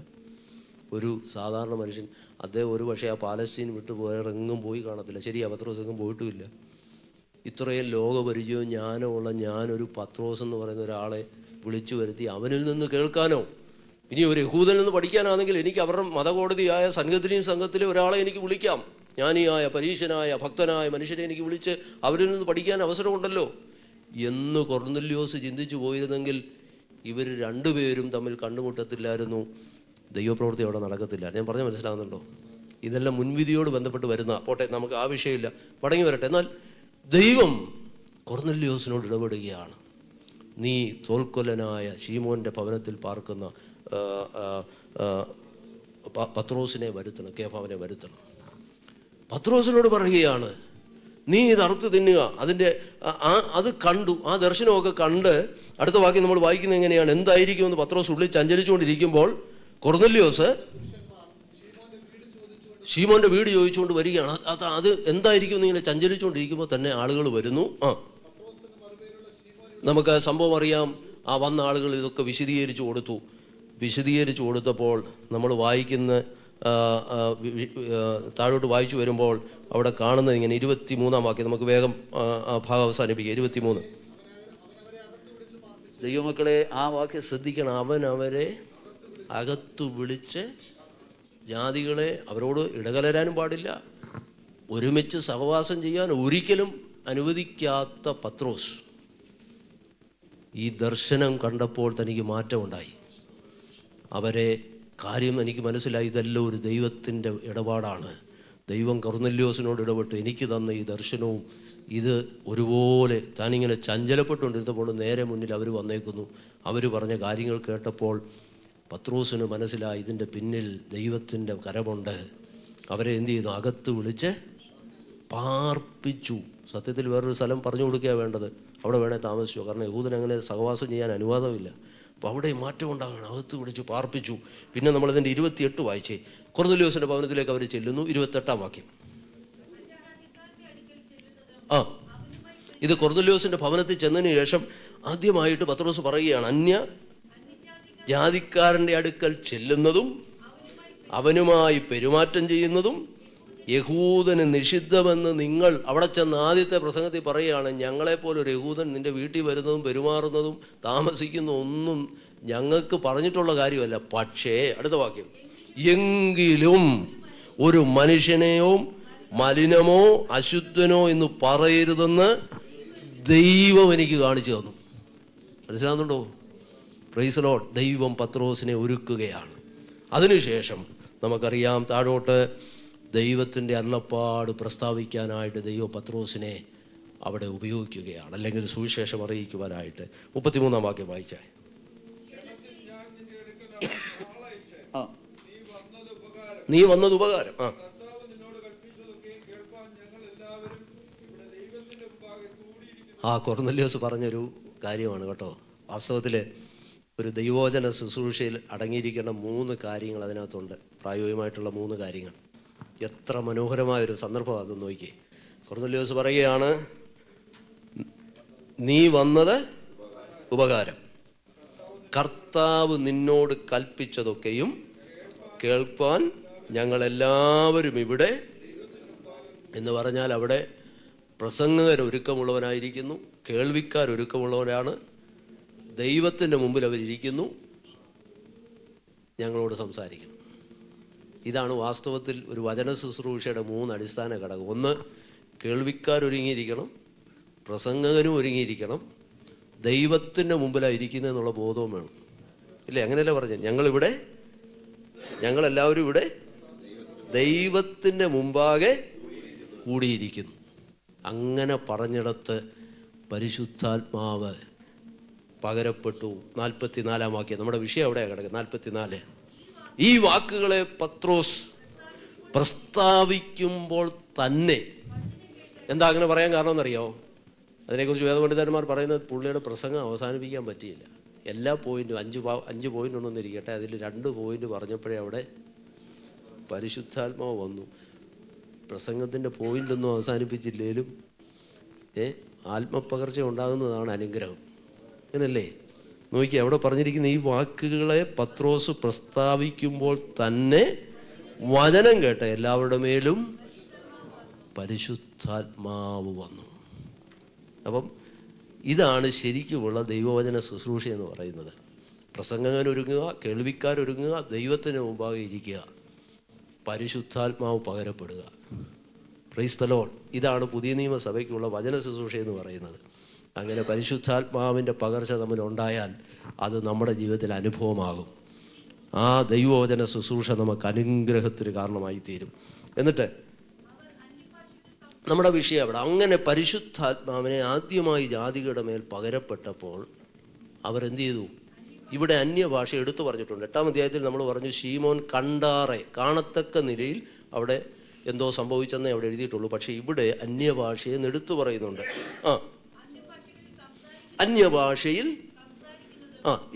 ഒരു സാധാരണ മനുഷ്യൻ. അദ്ദേഹം ഒരു പക്ഷേ ആ പാലസ്തീൻ വിട്ട് വേറെങ്ങും പോയി കാണത്തില്ല. ശരിയാ, പത്രോസ് എങ്ങും പോയിട്ടുമില്ല. ഇത്രയും ലോകപരിചയവും ജ്ഞാനമുള്ള ഞാനൊരു പത്രോസ് എന്ന് പറയുന്ന ഒരാളെ വിളിച്ചു വരുത്തി അവനിൽ നിന്ന് കേൾക്കാനോ, ഇനി ഒരു യഹൂദനിൽ നിന്ന് പഠിക്കാനാണെങ്കിൽ എനിക്ക് അവരുടെ മതകോടതിയായ സൻഹദ്രീൻ സംഘത്തിലെ ഒരാളെ എനിക്ക് വിളിക്കാം. ജ്ഞാനിയായ പരീശനായ ഭക്തനായ മനുഷ്യരെ എനിക്ക് വിളിച്ച് അവരിൽ നിന്ന് പഠിക്കാൻ അവസരമുണ്ടല്ലോ എന്ന് കൊർന്നല്യോസ് ചിന്തിച്ചു പോയിരുന്നെങ്കിൽ ഇവർ 2 പേരും തമ്മിൽ കണ്ടുമുട്ടത്തില്ലായിരുന്നു, ദൈവപ്രവൃത്തി അവിടെ നടക്കത്തില്ല. ഞാൻ പറഞ്ഞ മനസ്സിലാകുന്നുണ്ടോ? ഇതെല്ലാം മുൻവിധിയോട് ബന്ധപ്പെട്ട് വരുന്ന. പോട്ടെ, നമുക്ക് ആ വിഷയമില്ല, മടങ്ങി വരട്ടെ. എന്നാൽ ദൈവം കൊർന്നല്യോസിനോട് ഇടപെടുകയാണ്. നീ തോൽക്കൊല്ലനായ ശീമോൻ്റെ ഭവനത്തിൽ പാർക്കുന്ന പത്രോസിനെ വരുത്തണം, കേഫാവിനെ വരുത്തണം. പത്രോസിനോട് പറയുകയാണ്, നീ ഇത് അറുത്ത് തിന്നുക. അതിൻ്റെ അത് കണ്ടു, ആ ദർശനമൊക്കെ കണ്ട് അടുത്ത വാക്യം നമ്മൾ വായിക്കുന്നത് എങ്ങനെയാണ്? എന്തായിരിക്കുമെന്ന് പത്രോസ് ഉള്ളിൽ ചഞ്ചലിച്ചുകൊണ്ടിരിക്കുമ്പോൾ കൊർന്നല്യോസ് ശീമോൻ്റെ വീട് ചോദിച്ചുകൊണ്ട് വരികയാണ്. അത് എന്തായിരിക്കും എന്നിങ്ങനെ ചഞ്ചലിച്ചുകൊണ്ടിരിക്കുമ്പോൾ തന്നെ ആളുകൾ വരുന്നു. നമുക്ക് സംഭവം അറിയാം. ആ വന്ന ആളുകൾ ഇതൊക്കെ വിശദീകരിച്ചു കൊടുത്തപ്പോൾ നമ്മൾ വായിക്കുന്ന താഴോട്ട് വായിച്ചു വരുമ്പോൾ അവിടെ കാണുന്നത് ഇങ്ങനെ 23-ാം വാക്യം. നമുക്ക് വേഗം ഭാഗം അവസാനിപ്പിക്കുക. 23. ദൈവമക്കളെ, ആ വാക്യം ശ്രദ്ധിക്കണം. അവൻ അവരെ അകത്തു വിളിച്ച്, ജാതികളെ അവരോട് ഇടകലരാനും പാടില്ല, ഒരുമിച്ച് സഹവാസം ചെയ്യാൻ ഒരിക്കലും അനുവദിക്കാത്ത പത്രോസ് ഈ ദർശനം കണ്ടപ്പോൾ തനിക്ക് മാറ്റമുണ്ടായി. അവരെ കാര്യം എനിക്ക് മനസ്സിലായി, ഇതെല്ലാം ഒരു ദൈവത്തിൻ്റെ ഇടപാടാണ്. ദൈവം കൊർന്നല്യോസിനോട് ഇടപെട്ട് എനിക്ക് തന്ന ഈ ദർശനവും ഇത് ഒരുപോലെ താനിങ്ങനെ ചഞ്ചലപ്പെട്ടുകൊണ്ടിരുന്നപ്പോൾ നേരെ മുന്നിൽ അവർ വന്നേക്കുന്നു. അവർ പറഞ്ഞ കാര്യങ്ങൾ കേട്ടപ്പോൾ പത്രോസിന് മനസ്സിലായി ഇതിൻ്റെ പിന്നിൽ ദൈവത്തിൻ്റെ കരമുണ്ട്. അവരെ എന്ത് ചെയ്തു? അകത്ത് വിളിച്ച് പാർപ്പിച്ചു. സത്യത്തിൽ വേറൊരു സ്ഥലം പറഞ്ഞു കൊടുക്കുക വേണ്ടത്, അവിടെ വേണേൽ താമസിച്ചു. കാരണം യഹൂദൻ അങ്ങനെ സഹവാസം ചെയ്യാൻ അനുവാദമില്ല. അപ്പോൾ അവിടെ മാറ്റം ഉണ്ടാകണം. അകത്ത് വിളിച്ച് പാർപ്പിച്ചു. പിന്നെ നമ്മളിതിൻ്റെ 28 വായിച്ചേ. കൊർന്നല്യോസിൻ്റെ ഭവനത്തിലേക്ക് അവർ ചെല്ലുന്നു. 28-ാം വാക്യം. ഇത് കൊർന്നല്യോസിൻ്റെ ഭവനത്തിൽ ചെന്നതിന് ശേഷം ആദ്യമായിട്ട് പത്രോസ് പറയുകയാണ്, അന്യ ജാതിക്കാരൻ്റെ അടുക്കൽ ചെല്ലുന്നതും അവനുമായി പെരുമാറ്റം ചെയ്യുന്നതും യഹൂദന് നിഷിദ്ധമെന്ന് നിങ്ങൾ അവിടെ ചെന്ന് ആദ്യത്തെ പ്രസംഗത്തിൽ പറയുകയാണ്. ഞങ്ങളെപ്പോലെ ഒരു യഹൂദൻ നിൻ്റെ വീട്ടിൽ വരുന്നതും പെരുമാറുന്നതും താമസിക്കുന്നതും ഒന്നും ഞങ്ങൾക്ക് പറഞ്ഞിട്ടുള്ള കാര്യമല്ല. പക്ഷേ അടുത്ത വാക്യം, എങ്കിലും ഒരു മനുഷ്യനെയോ മലിനമോ അശുദ്ധനോ എന്ന് പറയരുതെന്ന് ദൈവം എനിക്ക് കാണിച്ചു തന്നു. മനസ്സിലാകുന്നുണ്ടോ? Praise Lord. ദൈവം പത്രോസിനെ ഒരുക്കുകയാണ്. അതിനുശേഷം നമുക്കറിയാം താഴോട്ട് ദൈവത്തിൻ്റെ അരുളപ്പാട് പ്രസ്താവിക്കാനായിട്ട് ദൈവം പത്രോസിനെ അവിടെ ഉപയോഗിക്കുകയാണ്, അല്ലെങ്കിൽ സുവിശേഷം അറിയിക്കുവാനായിട്ട്. 33-ാം വാക്യം വായിച്ചേ. നീ വന്നത് ഉപകാരം. കൊർന്നല്യോസ് പറഞ്ഞൊരു കാര്യമാണ് കേട്ടോ. വാസ്തവത്തിൽ ഒരു ദൈവവചന ശുശ്രൂഷയിൽ അടങ്ങിയിരിക്കേണ്ട 3 കാര്യങ്ങൾ അതിനകത്തുണ്ട്, പ്രായോഗികമായിട്ടുള്ള 3 കാര്യങ്ങൾ. എത്ര മനോഹരമായൊരു സന്ദർഭം അതെന്ന് നോക്കിയേ. കൊർന്നല്യോസ് പറയുകയാണ്, നീ വന്നത് ഉപകാരം, കർത്താവ് നിന്നോട് കൽപ്പിച്ചതൊക്കെയും കേൾപ്പാൻ ഞങ്ങളെല്ലാവരും ഇവിടെ എന്ന് പറഞ്ഞാൽ അവിടെ പ്രസംഗകർ ഒരുക്കമുള്ളവനായിരിക്കുന്നു, കേൾവിക്കാർ ഒരുക്കമുള്ളവരാണ്, ദൈവത്തിൻ്റെ മുമ്പിൽ അവരിയ്ക്കുന്നു, ഞങ്ങളോട് സംസാരിക്കണം. ഇതാണ് വാസ്തവത്തിൽ ഒരു വചന ശുശ്രൂഷയുടെ 3 അടിസ്ഥാന ഘടകം. 1, കേൾവിക്കാരൊരുങ്ങിയിരിക്കണം, പ്രസംഗകനും ഒരുങ്ങിയിരിക്കണം, ദൈവത്തിൻ്റെ മുമ്പിലായിരിക്കുന്നതെന്നുള്ള ബോധവും വേണം. ഇല്ലേ? അങ്ങനെയല്ലേ പറഞ്ഞത്? ഞങ്ങളെല്ലാവരും ഇവിടെ ദൈവത്തിൻ്റെ മുമ്പാകെ കൂടിയിരിക്കുന്നു. അങ്ങനെ പറഞ്ഞിടത്ത് പരിശുദ്ധാത്മാവ് പകരപ്പെട്ടു. 44-ാം വാക്യം, നമ്മുടെ വിഷയം എവിടെയാണ് കിടക്കുന്നത്? 44. ഈ വാക്കുകളെ പത്രോസ് പ്രസ്താവിക്കുമ്പോൾ തന്നെ. എന്താ അങ്ങനെ പറയാൻ കാരണം എന്നറിയോ? അതിനെക്കുറിച്ച് വേദപണ്ഡിതന്മാർ പറയുന്നത് പുള്ളിയുടെ പ്രസംഗം അവസാനിപ്പിക്കാൻ പറ്റിയില്ല. എല്ലാ പോയിന്റും 5 പോയിന്റ് ഉണ്ടെന്നിരിക്കട്ടെ, അതിൽ 2 പോയിന്റ് പറഞ്ഞപ്പോഴേ അവിടെ പരിശുദ്ധാത്മാവ് വന്നു. പ്രസംഗത്തിൻ്റെ പോയിൻ്റൊന്നും അവസാനിപ്പിച്ചില്ലേലും ആത്മപകർച്ച ഉണ്ടാകുന്നതാണ് അനുഗ്രഹം. അങ്ങനല്ലേ? നോക്കി, അവിടെ പറഞ്ഞിരിക്കുന്ന ഈ വാക്കുകളെ പത്രോസ് പ്രസ്താവിക്കുമ്പോൾ തന്നെ വചനം കേട്ട എല്ലാവരുടെ മേലും പരിശുദ്ധാത്മാവ് വന്നു. അപ്പം ഇതാണ് ശരിക്കുമുള്ള ദൈവവചന ശുശ്രൂഷ എന്ന് പറയുന്നത്. പ്രസംഗകനൊരുങ്ങുക, കേൾവിക്കാരൊരുങ്ങുക, ദൈവത്തിന് മുമ്പാകെ ഇരിക്കുക, പരിശുദ്ധാത്മാവ് പകരപ്പെടുക. Praise the Lord. ഇതാണ് പുതിയ നിയമസഭയ്ക്കുള്ള വചന ശുശ്രൂഷ എന്ന് പറയുന്നത്. അങ്ങനെ പരിശുദ്ധാത്മാവിൻ്റെ പകർച്ച നമ്മളുണ്ടായാൽ അത് നമ്മുടെ ജീവിതത്തിൽ അനുഭവമാകും. ആ ദൈവവചന ശുശ്രൂഷ നമുക്ക് അനുഗ്രഹത്തിന് കാരണമായി തീരും. എന്നിട്ട് നമ്മുടെ വിഷയം അവിടെ അങ്ങനെ പരിശുദ്ധാത്മാവിനെ ആദ്യമായി ജാതികളുടെ മേൽ പകരപ്പെട്ടപ്പോൾ അവരെന്ത് ചെയ്തു? ഇവിടെ അന്യഭാഷ എടുത്തു പറഞ്ഞിട്ടുണ്ട്. 8-ാം അധ്യായത്തിൽ നമ്മൾ പറഞ്ഞു, ശീമോൻ കണ്ടാറെ, കാണത്തക്ക നിലയിൽ അവിടെ എന്തോ സംഭവിച്ചെന്നേ അവിടെ എഴുതിയിട്ടുള്ളൂ. പക്ഷെ ഇവിടെ അന്യഭാഷയെ എടുത്തു പറയുന്നുണ്ട്. അന്യഭാഷയിൽ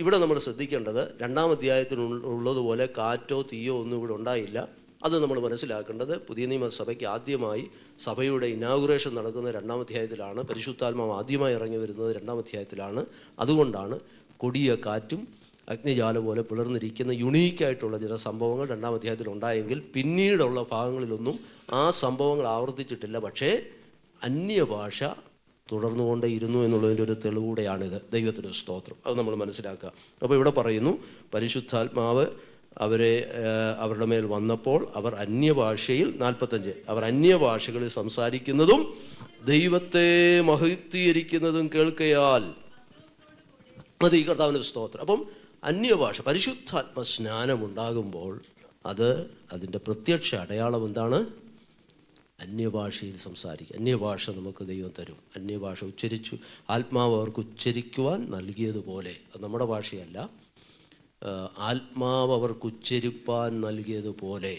ഇവിടെ നമ്മൾ ശ്രദ്ധിക്കേണ്ടത് 2-ാം അധ്യായത്തിൽ ഉള്ളതുപോലെ കാറ്റോ തീയോ ഒന്നും ഇവിടെ ഉണ്ടായില്ല. അത് നമ്മൾ മനസ്സിലാക്കേണ്ടത് പുതിയ നിയമസഭയ്ക്ക് ആദ്യമായി സഭയുടെ ഇനാഗുറേഷൻ നടക്കുന്ന 2-ാം അധ്യായത്തിലാണ്. പരിശുദ്ധാത്മാവ് ആദ്യമായി ഇറങ്ങി വരുന്നത് 2-ാം അധ്യായത്തിലാണ്. അതുകൊണ്ടാണ് കൊടിയ കാറ്റും അഗ്നിജാലം പോലെ പിളർന്നിരിക്കുന്ന യുണീക്കായിട്ടുള്ള ചില സംഭവങ്ങൾ 2-ാം അധ്യായത്തിൽ ഉണ്ടായെങ്കിൽ പിന്നീടുള്ള ഭാഗങ്ങളിലൊന്നും ആ സംഭവങ്ങൾ ആവർത്തിച്ചിട്ടില്ല. പക്ഷേ അന്യഭാഷ തുടർന്നുകൊണ്ടേ ഇരുന്നു എന്നുള്ളതിൻ്റെ ഒരു തെളിവൂടെയാണിത്. ദൈവത്തിന് സ്തോത്രം. അത് നമ്മൾ മനസ്സിലാക്കുക. അപ്പോൾ ഇവിടെ പറയുന്നു, പരിശുദ്ധാത്മാവ് അവരുടെ മേൽ വന്നപ്പോൾ അവർ അന്യഭാഷയിൽ, 45, അവർ അന്യഭാഷകളിൽ സംസാരിക്കുന്നതും ദൈവത്തെ മഹത്വീകരിക്കുന്നതും കേൾക്കയാൽ. അത് ഈ കർത്താവിൻ്റെ സ്തോത്രം. അപ്പം അന്യഭാഷ, പരിശുദ്ധാത്മ സ്നാനമുണ്ടാകുമ്പോൾ അതിൻ്റെ പ്രത്യക്ഷ അടയാളം എന്താണ്? അന്യഭാഷയിൽ സംസാരിക്കുക. അന്യഭാഷ നമുക്ക് ദൈവം തരും. അന്യഭാഷ ഉച്ചരിച്ചു, ആത്മാവ് അവർക്ക് ഉച്ചരിക്കുവാൻ നൽകിയതുപോലെ. അത് നമ്മുടെ ഭാഷയല്ല, ആത്മാവ് അവർക്ക് ഉച്ചരിപ്പാൻ നൽകിയതുപോലെ.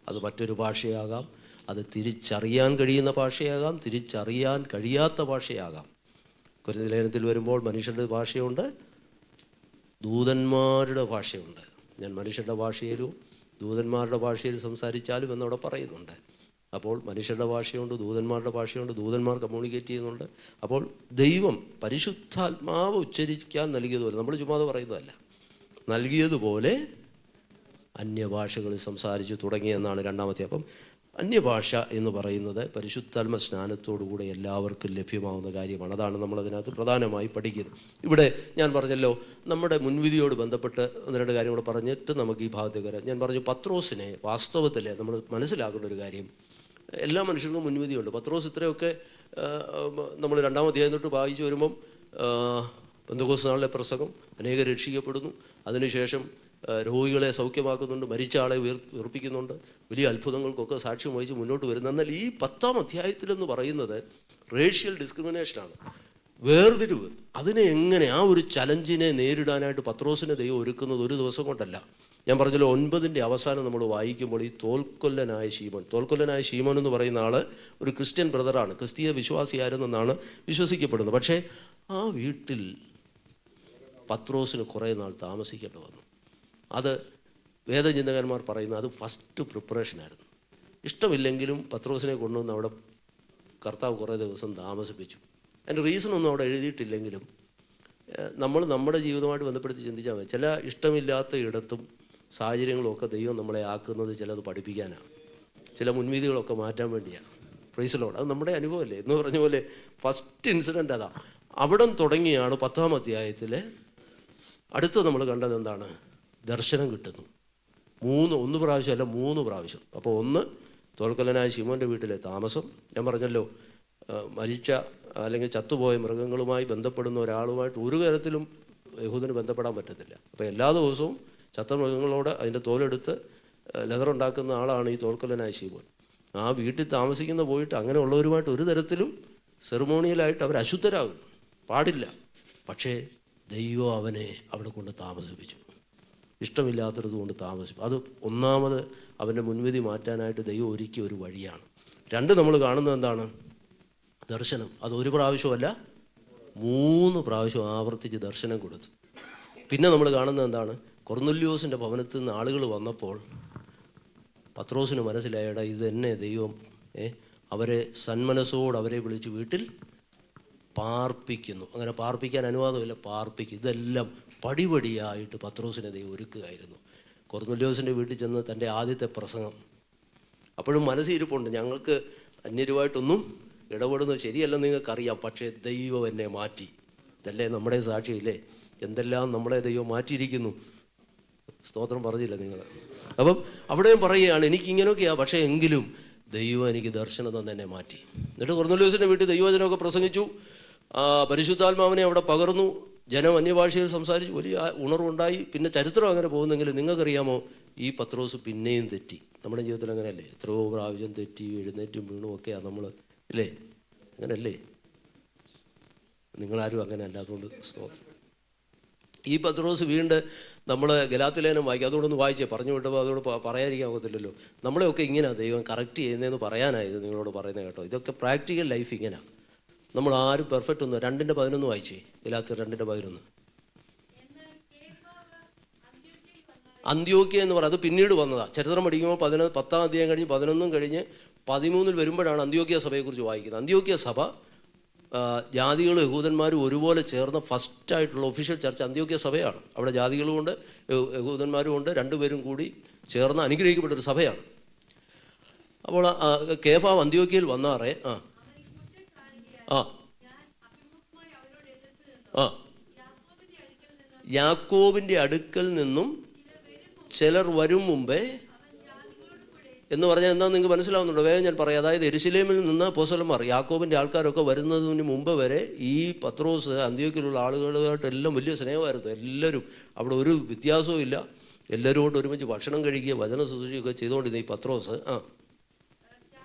അത് മറ്റൊരു ഭാഷയാകാം, അത് തിരിച്ചറിയാൻ കഴിയുന്ന ഭാഷയാകാം, തിരിച്ചറിയാൻ കഴിയാത്ത ഭാഷയാകാം. കൊരിന്ത്യർ ലേഖനത്തിൽ വരുമ്പോൾ മനുഷ്യരുടെ ഭാഷയുണ്ട്, ദൂതന്മാരുടെ ഭാഷയുണ്ട്. ഞാൻ മനുഷ്യരുടെ ഭാഷയിലും ദൂതന്മാരുടെ ഭാഷയിൽ സംസാരിച്ചാലും എന്നവിടെ പറയുന്നുണ്ട്. അപ്പോൾ മനുഷ്യരുടെ ഭാഷയുണ്ട്, ദൂതന്മാരുടെ ഭാഷയുണ്ട്, ദൂതന്മാർ കമ്മ്യൂണിക്കേറ്റ് ചെയ്യുന്നുണ്ട്. അപ്പോൾ ദൈവം പരിശുദ്ധാത്മാവ് ഉച്ചരിക്കാൻ നൽകിയതുപോലെ, നമ്മൾ ചുമ്മാതെ പറയുന്നതല്ല, നൽകിയതുപോലെ അന്യഭാഷകളിൽ സംസാരിച്ചു തുടങ്ങിയെന്നാണ് 2-ാമത്തെ. അപ്പം അന്യഭാഷ എന്ന് പറയുന്നത് പരിശുദ്ധാത്മ സ്നാനത്തോടുകൂടെ എല്ലാവർക്കും ലഭ്യമാവുന്ന കാര്യമാണ്. അതാണ് നമ്മളതിനകത്ത് പ്രധാനമായി പഠിക്കുന്നത്. ഇവിടെ ഞാൻ പറഞ്ഞല്ലോ, നമ്മുടെ മുൻവിധിയോട് ബന്ധപ്പെട്ട് 1-2 കാര്യം കൂടെ പറഞ്ഞിട്ട് നമുക്ക് ഈ ഭാഗത്തേക്ക് വരാം. ഞാൻ പറഞ്ഞു, പത്രോസിനെ വാസ്തവത്തിൽ നമ്മൾ മനസ്സിലാക്കേണ്ട ഒരു കാര്യം, എല്ലാ മനുഷ്യർക്കും മുൻവിധിയുണ്ട്. പത്രോസ് ഇത്രയൊക്കെ നമ്മൾ 2-ാം അധ്യായം തൊട്ട് വായിച്ചു വരുമ്പം പെന്തക്കോസ്ത് നാളിലെ പ്രസംഗം, അനേകം രക്ഷിക്കപ്പെടുന്നു. അതിനുശേഷം രോഗികളെ സൗഖ്യമാക്കുന്നുണ്ട്, മരിച്ച ആളെ ഉയർപ്പിക്കുന്നുണ്ട്, വലിയ അത്ഭുതങ്ങൾക്കൊക്കെ സാക്ഷ്യം വഹിച്ച് മുന്നോട്ട് വരുന്നു. എന്നാൽ ഈ 10-ാം അധ്യായത്തിലെന്ന് പറയുന്നത് റേഷ്യൽ ഡിസ്ക്രിമിനേഷനാണ്, വേർതിരിവ്. അതിനെ എങ്ങനെ, ആ ഒരു ചലഞ്ചിനെ നേരിടാനായിട്ട് പത്രോസിനെ ദൈവം ഒരുക്കുന്നത് ഒരു ദിവസം കൊണ്ടല്ല. ഞാൻ പറഞ്ഞല്ലോ, 9-ന്റെ അവസാനം നമ്മൾ വായിക്കുമ്പോൾ ഈ തോൽക്കൊല്ലനായ ശീമോൻ എന്ന് പറയുന്ന ആൾ ഒരു ക്രിസ്ത്യൻ ബ്രദറാണ്, ക്രിസ്തീയ വിശ്വാസിയായിരുന്നെന്നാണ് വിശ്വസിക്കപ്പെടുന്നത്. പക്ഷേ ആ വീട്ടിൽ പത്രോസിന് കുറേ നാൾ താമസിക്കേണ്ടി വന്നു. അത് വേദചിന്തകന്മാർ പറയുന്നത് അത് ഫസ്റ്റ് പ്രിപ്പറേഷനായിരുന്നു. ഇഷ്ടമില്ലെങ്കിലും പത്രോസിനെ കൊണ്ടുവന്ന് അവിടെ കർത്താവ് കുറേ ദിവസം താമസിപ്പിച്ചു. അതിൻ്റെ റീസണൊന്നും അവിടെ എഴുതിയിട്ടില്ലെങ്കിലും നമ്മൾ നമ്മുടെ ജീവിതമായിട്ട് ബന്ധപ്പെടുത്തി ചിന്തിച്ചാൽ മതി. ചില ഇഷ്ടമില്ലാത്ത ഇടത്തും സാഹചര്യങ്ങളൊക്കെ ദൈവം നമ്മളെ ആക്കുന്നത് ചിലത് പഠിപ്പിക്കാനാണ്, ചില മുൻവിധികളൊക്കെ മാറ്റാൻ വേണ്ടിയാണ്. Praise Lord. അത് നമ്മുടെ അനുഭവമല്ലേ എന്ന് പറഞ്ഞ പോലെ ഫസ്റ്റ് ഇൻസിഡൻ്റ് അതാ. അവിടം തുടങ്ങിയാണ് 10-ാം അധ്യായത്തിൽ അടുത്ത് നമ്മൾ കണ്ടത് എന്താണ്? ദർശനം കിട്ടുന്നു. 1 പ്രാവശ്യമല്ല 3 പ്രാവശ്യം. അപ്പോൾ ഒന്ന് തോൽക്കൊല്ലനായ ശിമോൻ്റെ വീട്ടിലെ താമസം. ഞാൻ പറഞ്ഞല്ലോ, മരിച്ച അല്ലെങ്കിൽ ചത്തുപോയ മൃഗങ്ങളുമായി ബന്ധപ്പെടുന്ന ഒരാളുമായിട്ട് ഒരു തരത്തിലും യഹൂദന് ബന്ധപ്പെടാൻ പറ്റത്തില്ല. അപ്പോൾ എല്ലാ ദിവസവും ചത്ത മൃഗങ്ങളോട് അതിൻ്റെ തോലെടുത്ത് ലെതറുണ്ടാക്കുന്ന ആളാണ് ഈ തോൽക്കൊല്ലനായ ശിമോൻ. ആ വീട്ടിൽ താമസിക്കുന്ന പോയിട്ട് അങ്ങനെയുള്ളവരുമായിട്ട് ഒരു തരത്തിലും സെറിമോണിയലായിട്ട് അവർ അശുദ്ധരാകും, പാടില്ല. പക്ഷേ ദൈവം അവനെ അവിടെ കൊണ്ട് താമസിപ്പിച്ചു, ഇഷ്ടമില്ലാത്തടത്ത് കൊണ്ട് താമസിപ്പിച്ചു. അത് ഒന്നാമത് അവൻ്റെ മുൻവിധി മാറ്റാനായിട്ട് ദൈവം ഒരുക്കിയ ഒരു വഴിയാണ്. 2, നമ്മൾ കാണുന്നത് എന്താണ്? ദർശനം. അത് 1 പ്രാവശ്യമല്ല 3 പ്രാവശ്യം ആവർത്തിച്ച് ദർശനം കൊടുത്തു. പിന്നെ നമ്മൾ കാണുന്നത് എന്താണ്? കൊർന്നല്യോസിൻ്റെ ഭവനത്തിൽ നിന്ന് ആളുകൾ വന്നപ്പോൾ പത്രോസിന് മനസ്സിലായടാ, ഇത് തന്നെ ദൈവം അവരെ സന്മനസ്സോട് അവരെ വിളിച്ച് വീട്ടിൽ പാർപ്പിക്കുന്നു. അങ്ങനെ പാർപ്പിക്കാൻ അനുവാദമില്ല, പാർപ്പിക്കും. ഇതെല്ലാം പടിപടിയായിട്ട് പത്രോസിനെ ദൈവം ഒരുക്കുകയായിരുന്നു. കൊർന്നല്യോസിൻ്റെ വീട്ടിൽ ചെന്ന് തൻ്റെ ആദ്യത്തെ പ്രസംഗം, അപ്പോഴും മനസ്സിരിപ്പുണ്ട്, ഞങ്ങൾക്ക് അന്യരുമായിട്ടൊന്നും ഇടപെടുന്നത് ശരിയല്ലെന്ന് നിങ്ങൾക്കറിയാം, പക്ഷേ ദൈവം എന്നെ മാറ്റി. ഇതല്ലേ നമ്മുടെ സാക്ഷിയില്ലേ, എന്തെല്ലാം നമ്മളെ ദൈവം മാറ്റിയിരിക്കുന്നു. സ്തോത്രം പറഞ്ഞില്ല നിങ്ങൾ? അപ്പം അവിടെയും പറയുകയാണ്, എനിക്കിങ്ങനെയൊക്കെയാണ്, പക്ഷേ എങ്കിലും ദൈവം എനിക്ക് ദർശനം തന്നെ എന്നെ മാറ്റി. എന്നിട്ട് കൊർന്നല്യോസിൻ്റെ വീട്ടിൽ ദൈവവചനമൊക്കെ പ്രസംഗിച്ചു, പരിശുദ്ധാത്മാവിനെ അവിടെ പകർന്നു, ജനം അന്യഭാഷയിൽ സംസാരിച്ചു, വലിയ ഉണർവുണ്ടായി. പിന്നെ ചരിത്രം അങ്ങനെ പോകുന്നെങ്കിൽ നിങ്ങൾക്കറിയാമോ, ഈ പത്രോസ് പിന്നെയും തെറ്റി. നമ്മുടെ ജീവിതത്തിൽ അങ്ങനെയല്ലേ? എത്രയോ പ്രാവശ്യം തെറ്റി, എഴുന്നേറ്റും വീണും ഒക്കെയാണ് നമ്മൾ, ഇല്ലേ? അങ്ങനെയല്ലേ? നിങ്ങളാരും അങ്ങനെ അല്ലാത്തതുകൊണ്ട് സ്തോത്രം. ഈ പത്രോസ് വീണ്ടും നമ്മൾ ഗലാത്യലേഖനം വായിക്കും, അതുകൊണ്ടൊന്ന് വായിച്ചേ, പറഞ്ഞു വിട്ടപ്പോൾ അതോട് പറയാതിരിക്കാൻ ഒക്കത്തില്ലല്ലോ. നമ്മളെയൊക്കെ ഇങ്ങനെയാണ് ദൈവം കറക്റ്റ് ചെയ്യുന്നതെന്ന് പറയാനായത് നിങ്ങളോട് പറയുന്നത് കേട്ടോ. ഇതൊക്കെ പ്രാക്ടിക്കൽ ലൈഫ് ഇങ്ങനെയാണ്. നമ്മൾ ആരും പെർഫെക്റ്റ് ഒന്നും. 2:11 വായിച്ചേ, ഗലാത്യർ 2:11. അന്ത്യോക്യ എന്ന് പറയുന്നത് പിന്നീട് വന്നതാണ്. ചരിത്രം പഠിക്കുമ്പോൾ 10-ാം അധ്യായം കഴിഞ്ഞ് 11 കഴിഞ്ഞ് 13 വരുമ്പോഴാണ് അന്ത്യോക്യ സഭയെക്കുറിച്ച് വായിക്കുന്നത്. അന്ത്യോക്യ സഭ ജാതികളും യഹൂദന്മാരും ഒരുപോലെ ചേർന്ന ഫസ്റ്റായിട്ടുള്ള ഒഫീഷ്യൽ ചർച്ച് അന്ത്യോക്യ സഭയാണ്. അവിടെ ജാതികളുമുണ്ട് യഹൂദന്മാരും ഉണ്ട്, രണ്ടുപേരും കൂടി ചേർന്ന് അനുഗ്രഹിക്കപ്പെട്ടൊരു സഭയാണ്. അപ്പോൾ കേഫാവ് അന്ത്യോക്യയിൽ വന്നാറേ ആ യാക്കോബിൻ്റെ അടുക്കൽ നിന്നും ചിലർ വരും മുമ്പേ എന്ന് പറഞ്ഞാൽ എന്താണെന്ന് നിങ്ങൾക്ക് മനസ്സിലാവുന്നുണ്ടോ? വേഗം ഞാൻ പറയാം. അതായത് യെരുശലേമിൽ നിന്ന് അപ്പോസ്തലന്മാർ, യാക്കോബിൻ്റെ ആൾക്കാരൊക്കെ വരുന്നതിന് മുമ്പ് വരെ ഈ പത്രോസ് അന്ത്യോക്യയിലുള്ള ആളുകളുമായിട്ടെല്ലാം വലിയ സ്നേഹമായിരുന്നു. എല്ലാവരും അവിടെ ഒരു വ്യത്യാസവും ഇല്ല, എല്ലാവരോടും ഒരുമിച്ച് ഭക്ഷണം കഴിക്കുക, വചന ശുശ്രൂഷയൊക്കെ ചെയ്തുകൊണ്ടിരുന്ന ഈ പത്രോസ്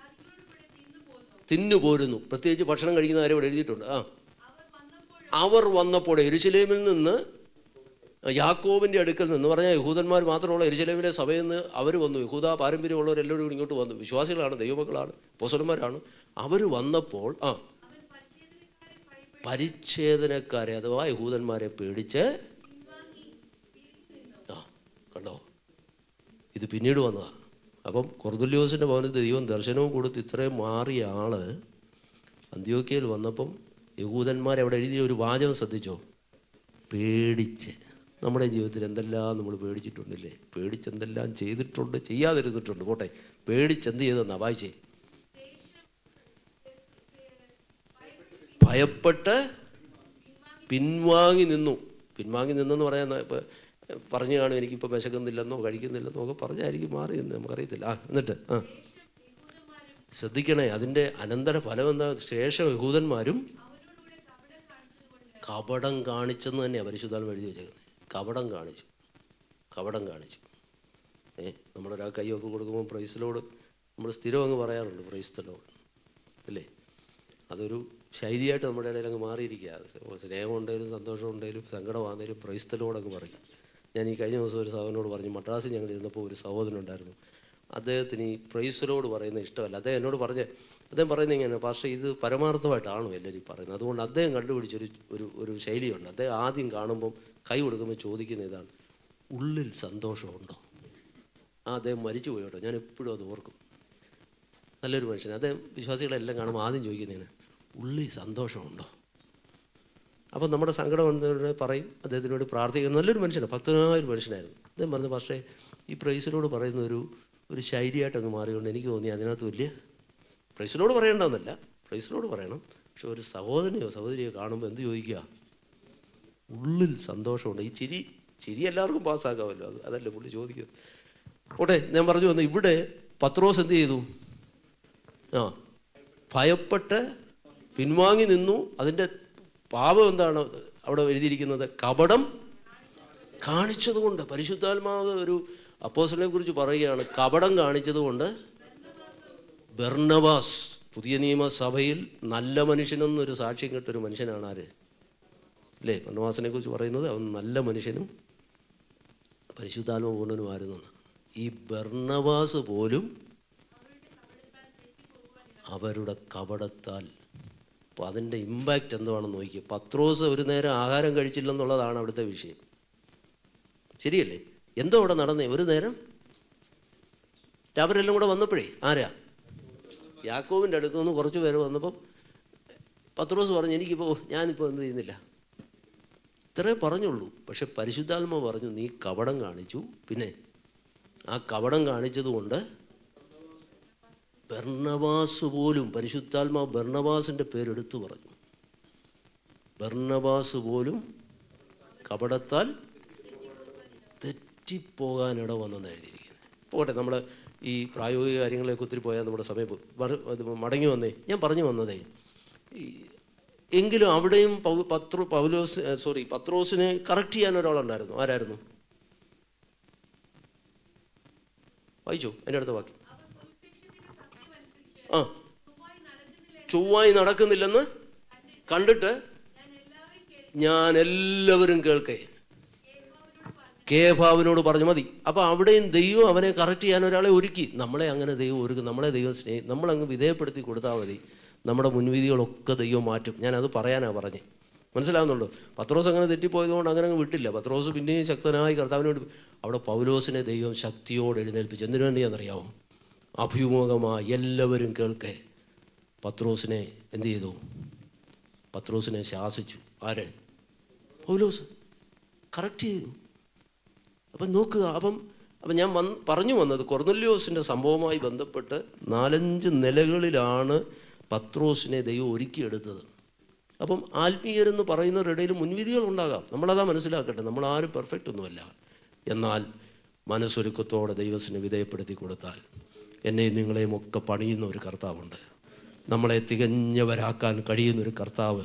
തിന്നുപോരുന്നു. പ്രത്യേകിച്ച് ഭക്ഷണം കഴിക്കുന്ന കാര്യം ഇവിടെ എഴുതിയിട്ടുണ്ട്. അവർ വന്നപ്പോൾ യെരുശലേമിൽ നിന്ന് യാക്കോബിൻ്റെ അടുക്കൽ നിന്ന് പറഞ്ഞാൽ യഹൂദന്മാർ മാത്രമുള്ള യെരുശലേമിലെ സഭയിൽ നിന്ന് അവർ വന്നു. യഹൂദ പാരമ്പര്യമുള്ളവരെല്ലാവരും ഇങ്ങോട്ട് വന്നു. വിശ്വാസികളാണ്, ദൈവമക്കളാണ്, അപ്പോസ്തലന്മാരാണ്. അവർ വന്നപ്പോൾ പരിച്ഛേദനക്കാരെ അഥവാ യഹൂദന്മാരെ പേടിച്ച് കണ്ടോ, ഇത് പിന്നീട് വന്നതാണ്. അപ്പം കൊർന്നല്യോസിൻ്റെ ഭവനത്തിൽ ദൈവം ദർശനവും കൊടുത്ത് ഇത്രയും മാറിയ ആള് അന്ത്യോക്യയിൽ വന്നപ്പം യഹൂദന്മാരെ അവിടെ എഴുതിയ ഒരു വാചകം ശ്രദ്ധിച്ചോ? പേടിച്ച്. നമ്മുടെ ജീവിതത്തിൽ എന്തെല്ലാം നമ്മൾ പേടിച്ചിട്ടുണ്ടല്ലേ? പേടിച്ചെന്തെല്ലാം ചെയ്തിട്ടുണ്ട്, ചെയ്യാതിരുന്നിട്ടുണ്ട്. പോട്ടെ, പേടിച്ചെന്ത് ചെയ്തെന്നാ വായിച്ചേ? ഭയപ്പെട്ട് പിൻവാങ്ങി നിന്നു. പിൻവാങ്ങി നിന്നെന്ന് പറയാൻ ഇപ്പം പറഞ്ഞു കാണും, എനിക്കിപ്പോൾ വിശക്കുന്നില്ലെന്നോ കഴിക്കുന്നില്ലെന്നോ ഒക്കെ പറഞ്ഞായിരിക്കും മാറി എന്ന് നമുക്കറിയത്തില്ല. എന്നിട്ട് ശ്രദ്ധിക്കണേ, അതിൻ്റെ അനന്തര ഫലം എന്താ? ശേഷം യഹൂദന്മാരും കപടം കാണിച്ചെന്ന് തന്നെയാണ് പരിശുദ്ധാത്മാവ് എഴുതി വെച്ചേക്കുന്നത്. കപടം കാണിച്ചു. കപടം കാണിച്ചു. നമ്മളൊരാൾ കൈയൊക്കെ കൊടുക്കുമ്പോൾ പ്രൈസിലോട് നമ്മൾ സ്ഥിരം അങ്ങ് പറയാറുണ്ട്, പ്രൈസ്തലോട് അല്ലേ? അതൊരു ശൈലിയായിട്ട് നമ്മുടെ ഇടയിൽ അങ്ങ് മാറിയിരിക്കുക. സ്നേഹം ഉണ്ടെങ്കിലും സന്തോഷം ഉണ്ടെങ്കിലും സങ്കടമാണെങ്കിലും പ്രൈസ്തലോടൊക്കെ പറയും. ഞാൻ ഈ കഴിഞ്ഞ ദിവസം ഒരു സഹോദരനോട് പറഞ്ഞു, മദ്രാസിൽ ഞങ്ങൾ ഇരുന്നപ്പോൾ ഒരു സഹോദരനുണ്ടായിരുന്നു, അദ്ദേഹത്തിന് ഈ പ്രൈസ്തലോട് പറയുന്നത് ഇഷ്ടമല്ല. അദ്ദേഹം എന്നോട് അദ്ദേഹം പറയുന്നത് ഇങ്ങനെ, പക്ഷേ ഇത് പരമാർത്ഥമായിട്ടാണോ എല്ലാവരും പറയുന്നത്? അതുകൊണ്ട് അദ്ദേഹം കണ്ടുപിടിച്ചൊരു ശൈലിയുണ്ട്. അദ്ദേഹം ആദ്യം കാണുമ്പം കൈ കൊടുക്കുമ്പോൾ ചോദിക്കുന്ന ഇതാണ്, ഉള്ളിൽ സന്തോഷമുണ്ടോ? അദ്ദേഹം മരിച്ചു പോയോട്ടോ, ഞാൻ എപ്പോഴും അത് ഓർക്കും. നല്ലൊരു മനുഷ്യൻ. അദ്ദേഹം വിശ്വാസികളെല്ലാം കാണുമ്പോൾ ആദ്യം ചോദിക്കുന്നതിന് ഉള്ളിൽ സന്തോഷമുണ്ടോ? അപ്പം നമ്മുടെ സങ്കടം എന്തെന്ന് പറയും, അദ്ദേഹത്തിനോട് പ്രാർത്ഥിക്കുന്ന നല്ലൊരു മനുഷ്യനാണ്, ഭക്തനായ ഒരു മനുഷ്യനായിരുന്നു. അദ്ദേഹം പറഞ്ഞു, പക്ഷേ ഈ പ്രൈസിനോട് പറയുന്ന ഒരു ശൈലിയായിട്ടങ്ങ് മാറിയുകൊണ്ട് എനിക്ക് തോന്നി അതിനകത്ത് വലിയ പ്രൈസിനോട് പറയേണ്ടതെന്നല്ല, പ്രൈസിനോട് പറയണം, പക്ഷെ ഒരു സഹോദരനെയോ സഹോദരിയോ കാണുമ്പോൾ എന്ത് ചോദിക്കുക? ഉള്ളിൽ സന്തോഷമുണ്ട്. ഈ ചിരി എല്ലാവർക്കും പാസ്സാക്കാമല്ലോ, അതല്ലേ പുള്ളി ചോദിക്കുന്നത്. ഓട്ടെ, ഞാൻ പറഞ്ഞു വന്നു, ഇവിടെ പത്രോസ് എന്ത് ചെയ്തു? ഭയപ്പെട്ട് പിൻവാങ്ങി നിന്നു. അതിൻ്റെ പാപം എന്താണ് അവിടെ എഴുതിയിരിക്കുന്നത്? കപടം കാണിച്ചതുകൊണ്ട്. പരിശുദ്ധാത്മാവ് ഒരു അപ്പോസ്തലനെ കുറിച്ച് പറയുകയാണ്, കപടം കാണിച്ചതുകൊണ്ട് ബർന്നബാസ് പുതിയ നിയമസഭയിൽ നല്ല മനുഷ്യനെന്നൊരു സാക്ഷ്യം കിട്ടൊരു മനുഷ്യനാണ്. ആര്? അല്ലേ? ബർന്നബാസിനെ കുറിച്ച് പറയുന്നത് അവൻ നല്ല മനുഷ്യനും പരിശുദ്ധാത്മ പൂർണ്ണനുമായിരുന്നു. ഈ ബർന്നബാസ് പോലും അവരുടെ കപടത്താൽ. അപ്പോൾ അതിൻ്റെ ഇമ്പാക്റ്റ് എന്തുവാണെന്ന് നോക്കിക്കുക. പത്രോസ് ഒരു നേരം ആഹാരം കഴിച്ചില്ലെന്നുള്ളതാണ് അവിടുത്തെ വിഷയം, ശരിയല്ലേ? എന്തോ അവിടെ നടന്നേ? ഒരു നേരം അവരെല്ലാം കൂടെ വന്നപ്പോഴേ ആരാ? യാക്കോബിൻ്റെ അടുത്ത് നിന്ന് കുറച്ച് പേര് വന്നപ്പം പത്രോസ് പറഞ്ഞു, ഞാനിപ്പോൾ എന്ത് ചെയ്യുന്നില്ല, ഇത്രേ പറഞ്ഞുള്ളൂ. പക്ഷെ പരിശുദ്ധാത്മാവ് പറഞ്ഞു, നീ കപടം കാണിച്ചു. പിന്നെ ആ കപടം കാണിച്ചതുകൊണ്ട് ബർന്നബാസ് പോലും, പരിശുദ്ധാത്മാവ് ബർന്നബാസിൻ്റെ പേരെടുത്തു പറഞ്ഞു, ബർന്നബാസ് പോലും കപടത്താൽ തെറ്റിപ്പോകാനിട വന്നെന്ന് എഴുതിയിരിക്കുന്നത്. പോട്ടെ, നമ്മൾ ഈ പ്രായോഗിക കാര്യങ്ങളിലേക്ക് ഒത്തിരി പോയാൽ നമ്മുടെ സമയം മടങ്ങി വന്നേ. ഞാൻ പറഞ്ഞു വന്നതേ, എങ്കിലും അവിടെയും പത്രോസിനെ കറക്റ്റ് ചെയ്യാൻ ഒരാളുണ്ടായിരുന്നു. ആരായിരുന്നു? വായിച്ചോ എൻ്റെ അടുത്ത വാക്യം. ചൊവ്വായി നടക്കുന്നില്ലെന്ന് കണ്ടിട്ട് ഞാൻ എല്ലാവരും കേൾക്കേ കേഫാവിനോട് പറഞ്ഞു. മതി. അപ്പോൾ അവിടെയും ദൈവം അവനെ കറക്റ്റ് ചെയ്യാൻ ഒരാളെ ഒരുക്കി. നമ്മളെ അങ്ങനെ ദൈവം ഒരുക്കും. നമ്മളെ ദൈവം നമ്മളങ്ങ് വിധേയപ്പെടുത്തി കൊടുത്താൽ മതി. നമ്മുടെ മുൻവിധികളൊക്കെ ദൈവം മാറ്റും. ഞാനത് പറയാനാണ് പറഞ്ഞത്. മനസ്സിലാവുന്നുണ്ടോ? പത്രോസ് അങ്ങനെ തെറ്റിപ്പോയതുകൊണ്ട് അങ്ങനെ അങ്ങ് വിട്ടില്ല. പത്രോസ് പിന്നെയും ശക്തനായി കർത്താവിനോട്. അവിടെ പൗലോസിനെ ദൈവം ശക്തിയോട് എഴുന്നേൽപ്പിച്ചു. എന്തിനു വേണ്ടിയാണെന്നറിയാമോ? അഭിമുഖമായി എല്ലാവരും കേൾക്കെ പത്രോസിനെ എന്ത് ചെയ്തു? പത്രോസിനെ ശാസിച്ചു. ആര്? പൗലോസ്. കറക്റ്റ് ചെയ്തു. അപ്പം നോക്കുക. അപ്പം ഞാൻ പറഞ്ഞു വന്നത് കൊർന്നല്യോസിൻ്റെ സംഭവവുമായി ബന്ധപ്പെട്ട് 4-5 നിലകളിലാണ് പത്രോസിനെ ദൈവം ഒരുക്കിയെടുത്തത്. അപ്പം ആത്മീയരെന്ന് പറയുന്നവരുടെയിൽ മുൻവിധികളുണ്ടാകാം. നമ്മളതാ മനസ്സിലാക്കട്ടെ. നമ്മളാരും പെർഫെക്റ്റ് ഒന്നുമല്ല. എന്നാൽ മനസ്സൊരുക്കത്തോടെ ദൈവത്തിന് വിധേയപ്പെടുത്തി കൊടുത്താൽ എന്നെയും നിങ്ങളെയും ഒക്കെ പണിയുന്ന ഒരു കർത്താവുണ്ട്. നമ്മളെ തികഞ്ഞവരാക്കാൻ കഴിയുന്നൊരു കർത്താവ്.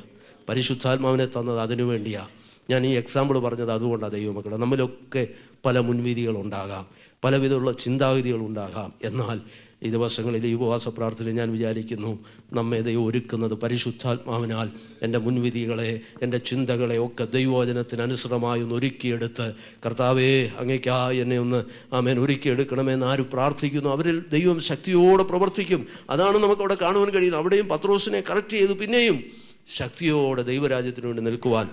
പരിശുദ്ധാത്മാവിനെ തന്നത് അതിനു വേണ്ടിയാണ്. ഞാൻ ഈ എക്സാമ്പിൾ പറഞ്ഞത് അതുകൊണ്ടാണ്. ദൈവമക്കളെ, നമ്മളിലൊക്കെ പല മുൻവിധികളുണ്ടാകാം, പലവിധമുള്ള ചിന്താഗതികളുണ്ടാകാം. എന്നാൽ ഈ ദിവസങ്ങളിൽ ഈ ഉപവാസ പ്രാർത്ഥനയിൽ ഞാൻ വിചാരിക്കുന്നു, നമ്മെ ദൈവം ഒരുക്കുന്നത് പരിശുദ്ധാത്മാവിനാൽ. എൻ്റെ മുൻവിധികളെ, എൻ്റെ ചിന്തകളെ ഒക്കെ ദൈവവചനത്തിന് അനുസൃതമായി ഒന്ന് ഒരുക്കിയെടുത്ത്, കർത്താവേ അങ്ങേക്കായി എന്നെ ഒന്ന് ആമേൻ ഒരുക്കിയെടുക്കണമെന്ന് ആര് പ്രാർത്ഥിക്കുന്നു, അവരിൽ ദൈവം ശക്തിയോടെ പ്രവർത്തിക്കും. അതാണ് നമുക്കവിടെ കാണുവാൻ കഴിയുന്നത്. അവിടെയും പത്രോസിനെ കറക്റ്റ് ചെയ്തു. പിന്നെയും ശക്തിയോടെ ദൈവരാജ്യത്തിന് വേണ്ടി നിൽക്കുവാൻ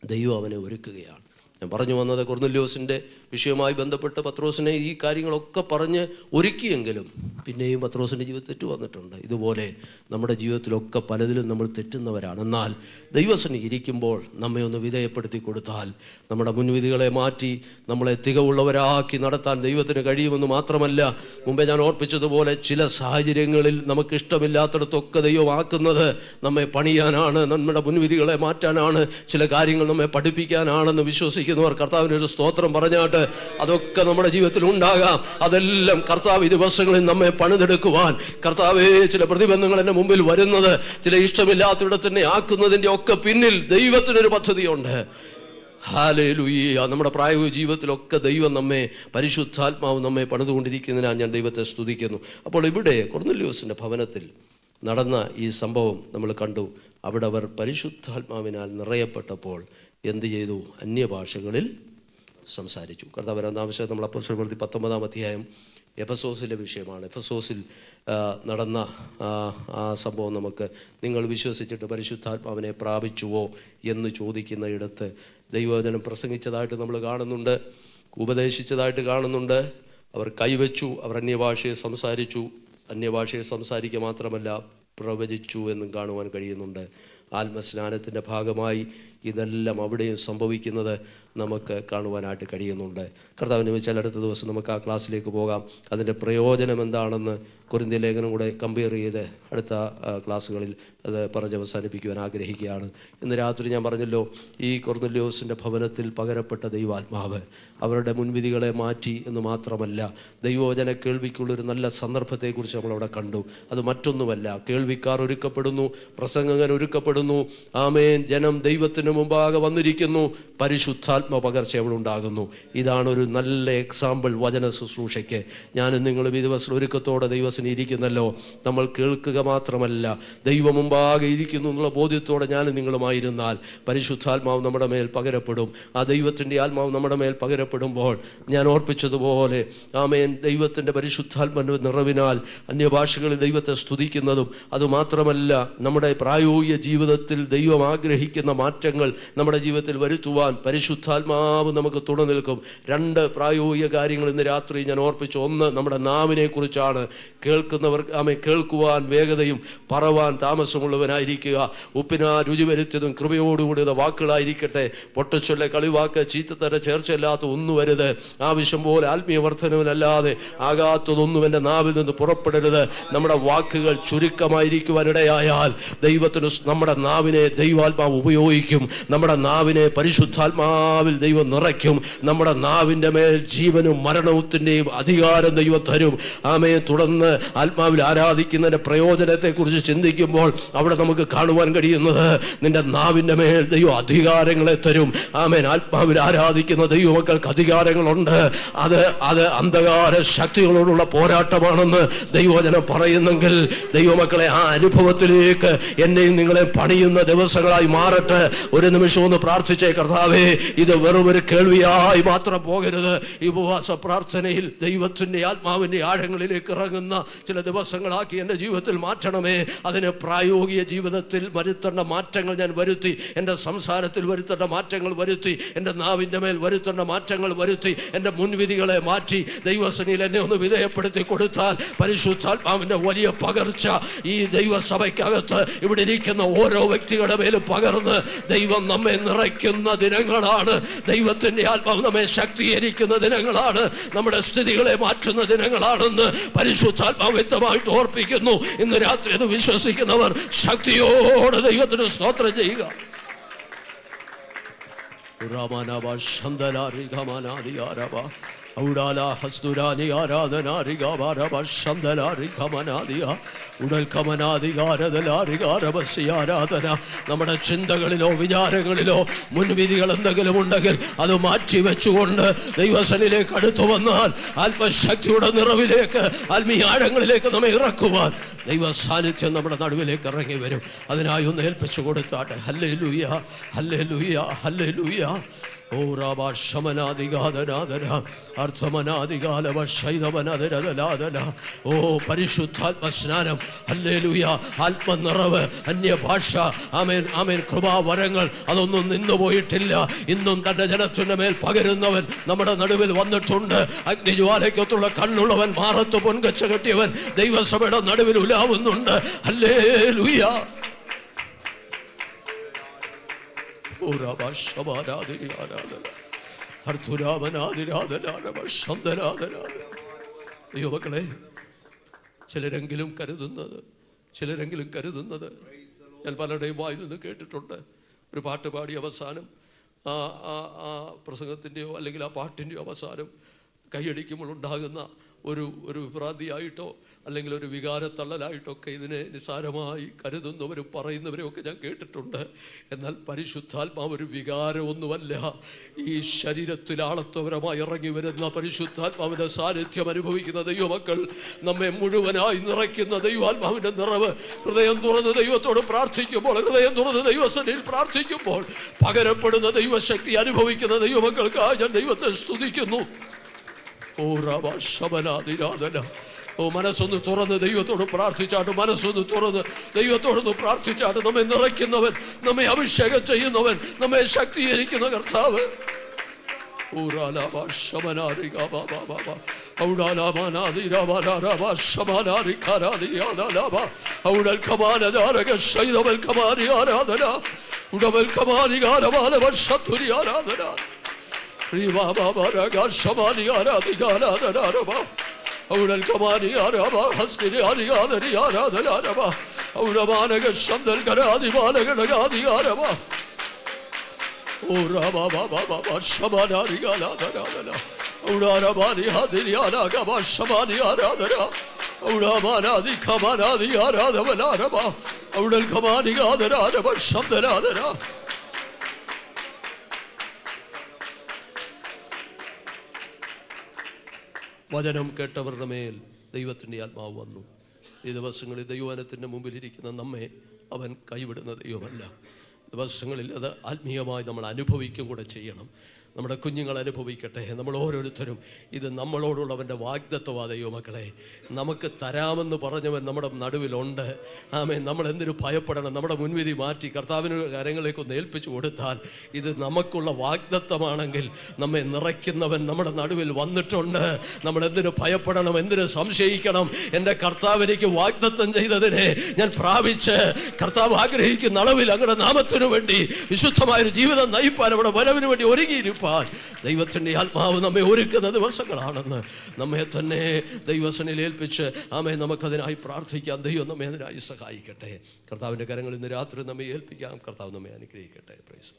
ദൈവം അവനെ ഒരുക്കുകയാണ്. ഞാൻ പറഞ്ഞു വന്നത് കൊർന്നല്യോസിൻ്റെ വിഷയവുമായി ബന്ധപ്പെട്ട് പത്രോസിനെ ഈ കാര്യങ്ങളൊക്കെ പറഞ്ഞ് ഒരുക്കിയെങ്കിലും പിന്നെയും പത്രോസിൻ്റെ ജീവിതത്തിൽ തെറ്റ് വന്നിട്ടുണ്ട്. ഇതുപോലെ നമ്മുടെ ജീവിതത്തിലൊക്കെ പലതിലും നമ്മൾ തെറ്റുന്നവരാണ്. എന്നാൽ ദൈവസന്നിധി ഇരിക്കുമ്പോൾ നമ്മെ ഒന്ന് വിധേയപ്പെടുത്തി കൊടുത്താൽ നമ്മുടെ മുൻവിധികളെ മാറ്റി നമ്മളെ തികവുള്ളവരാക്കി നടത്താൻ ദൈവത്തിന് കഴിയുമെന്ന് മാത്രമല്ല, മുമ്പേ ഞാൻ ഓർപ്പിച്ചതുപോലെ ചില സാഹചര്യങ്ങളിൽ നമുക്ക് ഇഷ്ടമില്ലാത്തടത്തൊക്കെ ദൈവമാക്കുന്നത് നമ്മെ പണിയാനാണ്, നമ്മുടെ മുൻവിധികളെ മാറ്റാനാണ്, ചില കാര്യങ്ങൾ നമ്മെ പഠിപ്പിക്കാനാണെന്ന് വിശ്വസിക്കുന്നവർ കർത്താവിനൊരു സ്തോത്രം പറഞ്ഞാട്ട് അതൊക്കെ നമ്മുടെ ജീവിതത്തിൽ ഉണ്ടാകാം. അതെല്ലാം കർത്താവ് ഈ ദിവസങ്ങളിൽ നമ്മെ പണിതെടുക്കുവാൻ, കർത്താവേ ചില പ്രതിബന്ധങ്ങൾ എൻ്റെ മുമ്പിൽ വരുന്നത്, ചില ഇഷ്ടമില്ലാത്തിടത്ത് തന്നെ ആക്കുന്നതിൻ്റെ ഒക്കെ പിന്നിൽ ദൈവത്തിനൊരു പദ്ധതിയുണ്ട്. ഹല്ലേലൂയ. നമ്മുടെ പ്രായോഗിക ജീവിതത്തിലൊക്കെ ദൈവം നമ്മെ, പരിശുദ്ധാത്മാവ് നമ്മെ പണിതുകൊണ്ടിരിക്കുന്നതിനാൽ ഞാൻ ദൈവത്തെ സ്തുതിക്കുന്നു. അപ്പോൾ ഇവിടെ കൊർന്നല്യോസിൻ്റെ ഭവനത്തിൽ നടന്ന ഈ സംഭവം നമ്മൾ കണ്ടു. അവിടെ അവർ പരിശുദ്ധാത്മാവിനാൽ നിറയപ്പെട്ടപ്പോൾ എന്ത് ചെയ്തു? അന്യഭാഷകളിൽ സംസാരിച്ചു. കർത്താവ് രണ്ടാമത്തെ നമ്മൾ അപ്പോസ്തലപ്രവൃത്തി 19-ാം അധ്യായം എഫെസോസിലെ വിഷയമാണ്. എഫെസോസിൽ നടന്ന ആ സംഭവം നമുക്ക്, നിങ്ങൾ വിശ്വസിച്ചിട്ട് പരിശുദ്ധാത്മാവിനെ പ്രാപിച്ചുവോ എന്ന് ചോദിക്കുന്ന ഇടത്ത് ദൈവവചനം പ്രസംഗിച്ചതായിട്ട് നമ്മൾ കാണുന്നുണ്ട്, ഉപദേശിച്ചതായിട്ട് കാണുന്നുണ്ട്. അവർ കൈവച്ചു, അവർ അന്യഭാഷയെ സംസാരിച്ചു. അന്യഭാഷയെ സംസാരിക്കുക മാത്രമല്ല, പ്രവചിച്ചു എന്നും കാണുവാൻ കഴിയുന്നുണ്ട്. ആത്മസ്നാനത്തിൻ്റെ ഭാഗമായി ഇതെല്ലാം അവിടെയും സംഭവിക്കുന്നത് നമുക്ക് കാണുവാനായിട്ട് കഴിയുന്നുണ്ട്. കർത്താവിനെ വെച്ചാൽ അടുത്ത ദിവസം നമുക്ക് ആ ക്ലാസ്സിലേക്ക് പോകാം. അതിൻ്റെ പ്രയോജനം എന്താണെന്ന് കൊരിന്ത്യ ലേഖനം കൂടെ കമ്പയർ ചെയ്ത് അടുത്ത ക്ലാസ്സുകളിൽ അത് പറഞ്ഞ് അവസാനിപ്പിക്കുവാൻ ആഗ്രഹിക്കുകയാണ്. ഇന്ന് രാത്രി ഞാൻ പറഞ്ഞല്ലോ, ഈ കൊർന്നല്യോസിൻ്റെ ഭവനത്തിൽ പകരപ്പെട്ട ദൈവാത്മാവ് അവരുടെ മുൻവിധികളെ മാറ്റി എന്ന് മാത്രമല്ല, ദൈവവചന കേൾവിക്കുള്ളൊരു നല്ല സന്ദർഭത്തെക്കുറിച്ച് നമ്മളവിടെ കണ്ടു. അത് മറ്റൊന്നുമല്ല, കേൾവിക്കാർ ഒരുക്കപ്പെടുന്നു, പ്രസംഗകൻ ഒരുക്കപ്പെടുന്നു. ആമേൻ. ജനം ദൈവത്തിന് മുമ്പാകെ വന്നിരിക്കുന്നു, പരിശുദ്ധാത്മ പകർച്ച അവിടെ ഉണ്ടാകുന്നു. ഇതാണ് ഒരു നല്ല എക്സാമ്പിൾ വചന ശുശ്രൂഷയ്ക്ക്. ഞാനും നിങ്ങളും ഈ ദിവസം ഒരുക്കത്തോടെ ദൈവത്തിന് ഇരിക്കുന്നല്ലോ. നമ്മൾ കേൾക്കുക മാത്രമല്ല, ദൈവം മുമ്പാകെ ഇരിക്കുന്നു എന്നുള്ള ബോധ്യത്തോടെ ഞാനും നിങ്ങളുമായിരുന്നാൽ പരിശുദ്ധാത്മാവ് നമ്മുടെ മേൽ പകരപ്പെടും. ആ ദൈവത്തിൻ്റെ ആത്മാവ് നമ്മുടെ മേൽ പകരപ്പെടുമ്പോൾ ഞാൻ ഓർപ്പിച്ചതുപോലെ ആമേൻ, ദൈവത്തിൻ്റെ പരിശുദ്ധാത്മാവിൻ്റെ നിറവിനാൽ അന്യഭാഷകളിൽ ദൈവത്തെ സ്തുതിക്കുന്നതും, അതുമാത്രമല്ല നമ്മുടെ പ്രായോഗിക ജീവിതത്തിൽ ദൈവം ആഗ്രഹിക്കുന്ന മാറ്റങ്ങൾ നമ്മുടെ ജീവിതത്തിൽ വരുത്തുവാൻ പരിശുദ്ധാത്മാവ് നമുക്ക് തുണ നിൽക്കും. 2 പ്രായോഗിക കാര്യങ്ങൾ ഇന്ന് രാത്രി ഞാൻ ഓർപ്പിച്ചു. ഒന്ന്, നമ്മുടെ നാവിനെ കുറിച്ചാണ്. കേൾക്കുന്നവർ കേൾക്കുവാൻ വേഗതയും പറവാൻ താമസമുള്ളവനായിരിക്കുക. ഉപ്പിനാ രുചി വരുത്തിയതും കൃപയോടുകൂടിയ വാക്കുകളായിരിക്കട്ടെ. പൊട്ടച്ചൊല്ലെ, കളിവാക്ക്, ചീത്തത്തര, ചേർച്ചയില്ലാത്ത ഒന്നും വരുത്. ആവശ്യം പോലെ ആത്മീയ വർധനവിനല്ലാതെ ആകാത്തതൊന്നും എൻ്റെ നാവിൽ നിന്ന് പുറപ്പെടരുത്. നമ്മുടെ വാക്കുകൾ ചുരുക്കമായിരിക്കുവാനിടയായാൽ ദൈവത്തിന് നമ്മുടെ നാവിനെ ദൈവാത്മാവ് ഉപയോഗിക്കും. നമ്മുടെ നാവിനെ പരിശുദ്ധാത്മാവിൽ ദൈവം നിറയ്ക്കും. നമ്മുടെ നാവിൻ്റെ മേൽ ജീവനും മരണത്തിൻ്റെയും അധികാരം ദൈവം തരും. ആമേ. തുടർന്ന് ആത്മാവിൽ ആരാധിക്കുന്നതിൻ്റെ പ്രയോജനത്തെക്കുറിച്ച് ചിന്തിക്കുമ്പോൾ അവിടെ നമുക്ക് കാണുവാൻ കഴിയുന്നത്, നിന്റെ നാവിൻ്റെ മേൽ ദൈവം അധികാരങ്ങളെ തരും. ആമേൻ. ആത്മാവിൽ ആരാധിക്കുന്ന ദൈവമക്കൾക്ക് അധികാരങ്ങളുണ്ട്. അത് അന്ധകാര ശക്തികളോടുള്ള പോരാട്ടമാണെന്ന് ദൈവവചനം പറയുന്നെങ്കിൽ, ദൈവമക്കളെ ആ അനുഭവത്തിലേക്ക് എന്നെയും നിങ്ങളെ പണിയുന്ന ദിവസങ്ങളായി മാറട്ടെ. ഒരു നിമിഷം ഒന്ന് പ്രാർത്ഥിച്ചേ, കർത്താവേ, ഇത് വെറും ഒരു കേൾവിയായി മാത്രം പോകരുത്. ഈ ഉപവാസ പ്രാർത്ഥനയിൽ ദൈവത്തിൻ്റെ ആത്മാവിൻ്റെ ആഴങ്ങളിലേക്ക് ഇറങ്ങുന്ന ചില ദിവസങ്ങളാക്കി എൻ്റെ ജീവിതത്തിൽ മാറ്റണമേ. അതിന് പ്രായോഗിക ജീവിതത്തിൽ വരുത്തേണ്ട മാറ്റങ്ങൾ ഞാൻ വരുത്തി. എൻ്റെ സംസാരത്തിൽ വരുത്തേണ്ട മാറ്റങ്ങൾ വരുത്തി. എൻ്റെ നാവിൻ്റെ മേൽ വരുത്തേണ്ട മാറ്റങ്ങൾ വരുത്തി. എൻ്റെ മുൻവിധികളെ മാറ്റി ദൈവസന്നിധിയിൽ എന്നെ ഒന്ന് വിധേയപ്പെടുത്തി കൊടുത്താൽ പരിശുദ്ധാത്മാവിൻ്റെ വലിയ പകർച്ച ഈ ദൈവസഭയ്ക്കകത്ത് ഇവിടെ ഇരിക്കുന്ന ഓരോ വ്യക്തികളുടെ മേലും പകർന്ന് ദൈവം നമ്മെ നിറയ്ക്കുന്ന ദിനങ്ങളാണ്. ദൈവത്തിൻ്റെ ആത്മാവ് നമ്മെ ശക്തീകരിക്കുന്ന ദിനങ്ങളാണ്. നമ്മുടെ സ്ഥിതികളെ മാറ്റുന്ന ദിനങ്ങളാണെന്ന് പരിശുദ്ധാത്മാവ് വ്യക്തമായിട്ട് ഓർപ്പിക്കുന്നു. ഇന്ന് രാത്രി അത് വിശ്വസിക്കുന്നവർ ശക്തിയോടെ ദൈവത്തിന് സ്തോത്രം ചെയ്യുക. ഔഡാല ഹസ്തുരാനി ആരാധനാരികാരബശന്തലാരികമനാദിയ ഉടൽക്കമനാധികാരതലാരികാരബസ്യാരാധന. നമ്മുടെ ചിന്തകളിലോ വിചാരങ്ങളിലോ മുൻവിധികൾ എന്തെങ്കിലും ഉണ്ടെങ്കിൽ അത് മാറ്റി വെച്ചുകൊണ്ട് ദൈവസന്നിധിയിലേക്ക് അടുത്തു വന്നാൽ ആത്മശക്തിയുടെ നിറവിലേക്ക്, ആത്മീയ ആഴങ്ങളിലേക്ക് നമ്മെ ഇറക്കുവാൻ ദൈവ സാന്നിധ്യം നമ്മുടെ നടുവിലേക്ക് ഇറങ്ങി വരും. അതിനായി ഒന്ന് ഏൽപ്പിച്ചു കൊടുത്താട്ടെ. Hallelujah, hallelujah, hallelujah. ഓ രാബ ശമനാദിഗാദനാദന അർത്ഥമനാദികാലവ ശൈതവനദരദലാദന. ഓ പരിശുദ്ധാത്മ സ്നാനം, ഹല്ലേലൂയ. ആത്മനിറവ്, അന്യഭാഷ, ആമേൻ, ആമേൻ. കൃപാവരങ്ങൾ അതൊന്നും നിന്നുപോയിട്ടില്ല. ഇന്നും തൻ്റെ ജനത്തിൻ്റെ മേൽ പകരുന്നവൻ നമ്മുടെ നടുവിൽ വന്നിട്ടുണ്ട്. അഗ്നിജ്വാലയ്ക്കൊത്തുള്ള കണ്ണുള്ളവൻ, മാറത്ത് പൊൻകച്ച കെട്ടിയവൻ ദൈവസഭയുടെ നടുവിൽ ഉലാവുന്നുണ്ട്. ഹല്ലേലൂയ. ദൈവമക്കളെ, ചിലരെങ്കിലും കരുതുന്നത് ഞാൻ പലരുടെയും വായിൽ നിന്ന് കേട്ടിട്ടുണ്ട്. ഒരു പാട്ട് പാടി അവസാനം ആ പ്രസംഗത്തിൻ്റെയോ അല്ലെങ്കിൽ ആ പാട്ടിൻ്റെയോ അവസാനം കൈയടിക്കുമ്പോൾ ഉണ്ടാകുന്ന ഒരു വിഭ്രാന്തിയായിട്ടോ അല്ലെങ്കിൽ ഒരു വികാരത്തള്ളലായിട്ടൊക്കെ ഇതിനെ നിസ്സാരമായി കരുതുന്നവരും പറയുന്നവരും ഒക്കെ ഞാൻ കേട്ടിട്ടുണ്ട്. എന്നാൽ പരിശുദ്ധാത്മാവ് ഒരു വികാരമൊന്നുമല്ല. ഈ ശരീരത്തിൽ ആളത്വപരമായി ഇറങ്ങി വരുന്ന പരിശുദ്ധാത്മാവിൻ്റെ സാന്നിധ്യം അനുഭവിക്കുന്ന ദൈവമക്കൾ, നമ്മെ മുഴുവനായി നിറയ്ക്കുന്ന ദൈവാത്മാവിൻ്റെ നിറവ്, ഹൃദയം തുറന്ന് ദൈവത്തോട് പ്രാർത്ഥിക്കുമ്പോൾ, ഹൃദയം തുറന്ന് ദൈവസന്നിധിയിൽ പ്രാർത്ഥിക്കുമ്പോൾ പകരപ്പെടുന്ന ദൈവശക്തി അനുഭവിക്കുന്ന ദൈവമക്കൾക്കായി ഞാൻ ദൈവത്തെ സ്തുതിക്കുന്നു. മനസ്സൊന്ന് തുറന്ന് ദൈവത്തോട് പ്രാർത്ഥിച്ചാട്ട്, മനസ്സൊന്ന് തുറന്ന് ദൈവത്തോടൊന്ന് പ്രാർത്ഥിച്ചാട്ട്. നമ്മെ നിറയ്ക്കുന്നവൻ, നമ്മെ അഭിഷേകം ചെയ്യുന്നവൻ, നമ്മെ ശക്തീകരിക്കുന്ന കർത്താവ്. أولى الكمال يا ربا حسبي يا رياض يا راد يا ربا أولى مالك الشمد القرادي مالك القرادي يا ربا أولى بابا بابا الشمال يا رياض يا أولى رباني هذه يا ربا الشمال يا راد أولى مالادي كمان هذه يا راد ولا ربا أولى الكمال يا ربا الشمد يا ربا. വചനം കേട്ടവരുടെ മേൽ ദൈവത്തിൻ്റെ ആത്മാവ് വന്നു. ഈ ദിവസങ്ങളിൽ ദൈവവചനത്തിൻ്റെ മുമ്പിലിരിക്കുന്ന നമ്മെ അവൻ കൈവിടുന്ന ദൈവമല്ല. ദിവസങ്ങളിൽ അത് ആത്മീയമായി നമ്മൾ അനുഭവിക്കും കൂടെ ചെയ്യണം. നമ്മുടെ കുഞ്ഞുങ്ങൾ അനുഭവിക്കട്ടെ. നമ്മൾ ഓരോരുത്തരും ഇത് നമ്മളോടുള്ളവൻ്റെ വാഗ്ദത്തവാ ദൈവമക്കളെ. നമുക്ക് തരാമെന്ന് പറഞ്ഞവൻ നമ്മുടെ നടുവിലുണ്ട്. ആമേൻ. നമ്മൾ എന്തിനു ഭയപ്പെടണം? നമ്മുടെ മുൻവിധി മാറ്റി കർത്താവിന് കാര്യങ്ങളിലേക്കൊന്ന് ഏൽപ്പിച്ചു കൊടുത്താൽ ഇത് നമുക്കുള്ള വാഗ്ദത്തമാണെങ്കിൽ നമ്മെ നിറയ്ക്കുന്നവൻ നമ്മുടെ നടുവിൽ വന്നിട്ടുണ്ട്. നമ്മൾ എന്തിനു ഭയപ്പെടണം? എന്തിനു സംശയിക്കണം? എൻ്റെ കർത്താവ് എനിക്ക് വാഗ്ദത്തം ചെയ്തതിനെ ഞാൻ പ്രാപിച്ച് കർത്താവ് ആഗ്രഹിക്കുന്ന അളവിൽ അങ്ങയുടെ നാമത്തിനു വേണ്ടി വിശുദ്ധമായൊരു ജീവിതം നയിപ്പാൻ അവിടെ വരവിന് വേണ്ടി ഒരുങ്ങിയിരിക്കും. ദൈവത്തിൻ്റെ ആത്മാവ് നമ്മെ ഒരുക്കുന്ന ദിവസങ്ങളാണെന്ന് നമ്മെ തന്നെ ദൈവസന്നിധിയിൽ ഏൽപ്പിച്ച് ആമേ നമുക്കതിനായി പ്രാർത്ഥിക്കാം. ദൈവം നമ്മെ അതിനായി സഹായിക്കട്ടെ. കർത്താവിൻ്റെ കരങ്ങളിൽ ഇന്ന് രാത്രി നമ്മെ ഏൽപ്പിക്കാം. കർത്താവ് നമ്മെ അനുഗ്രഹിക്കട്ടെ. പ്രൈസ്.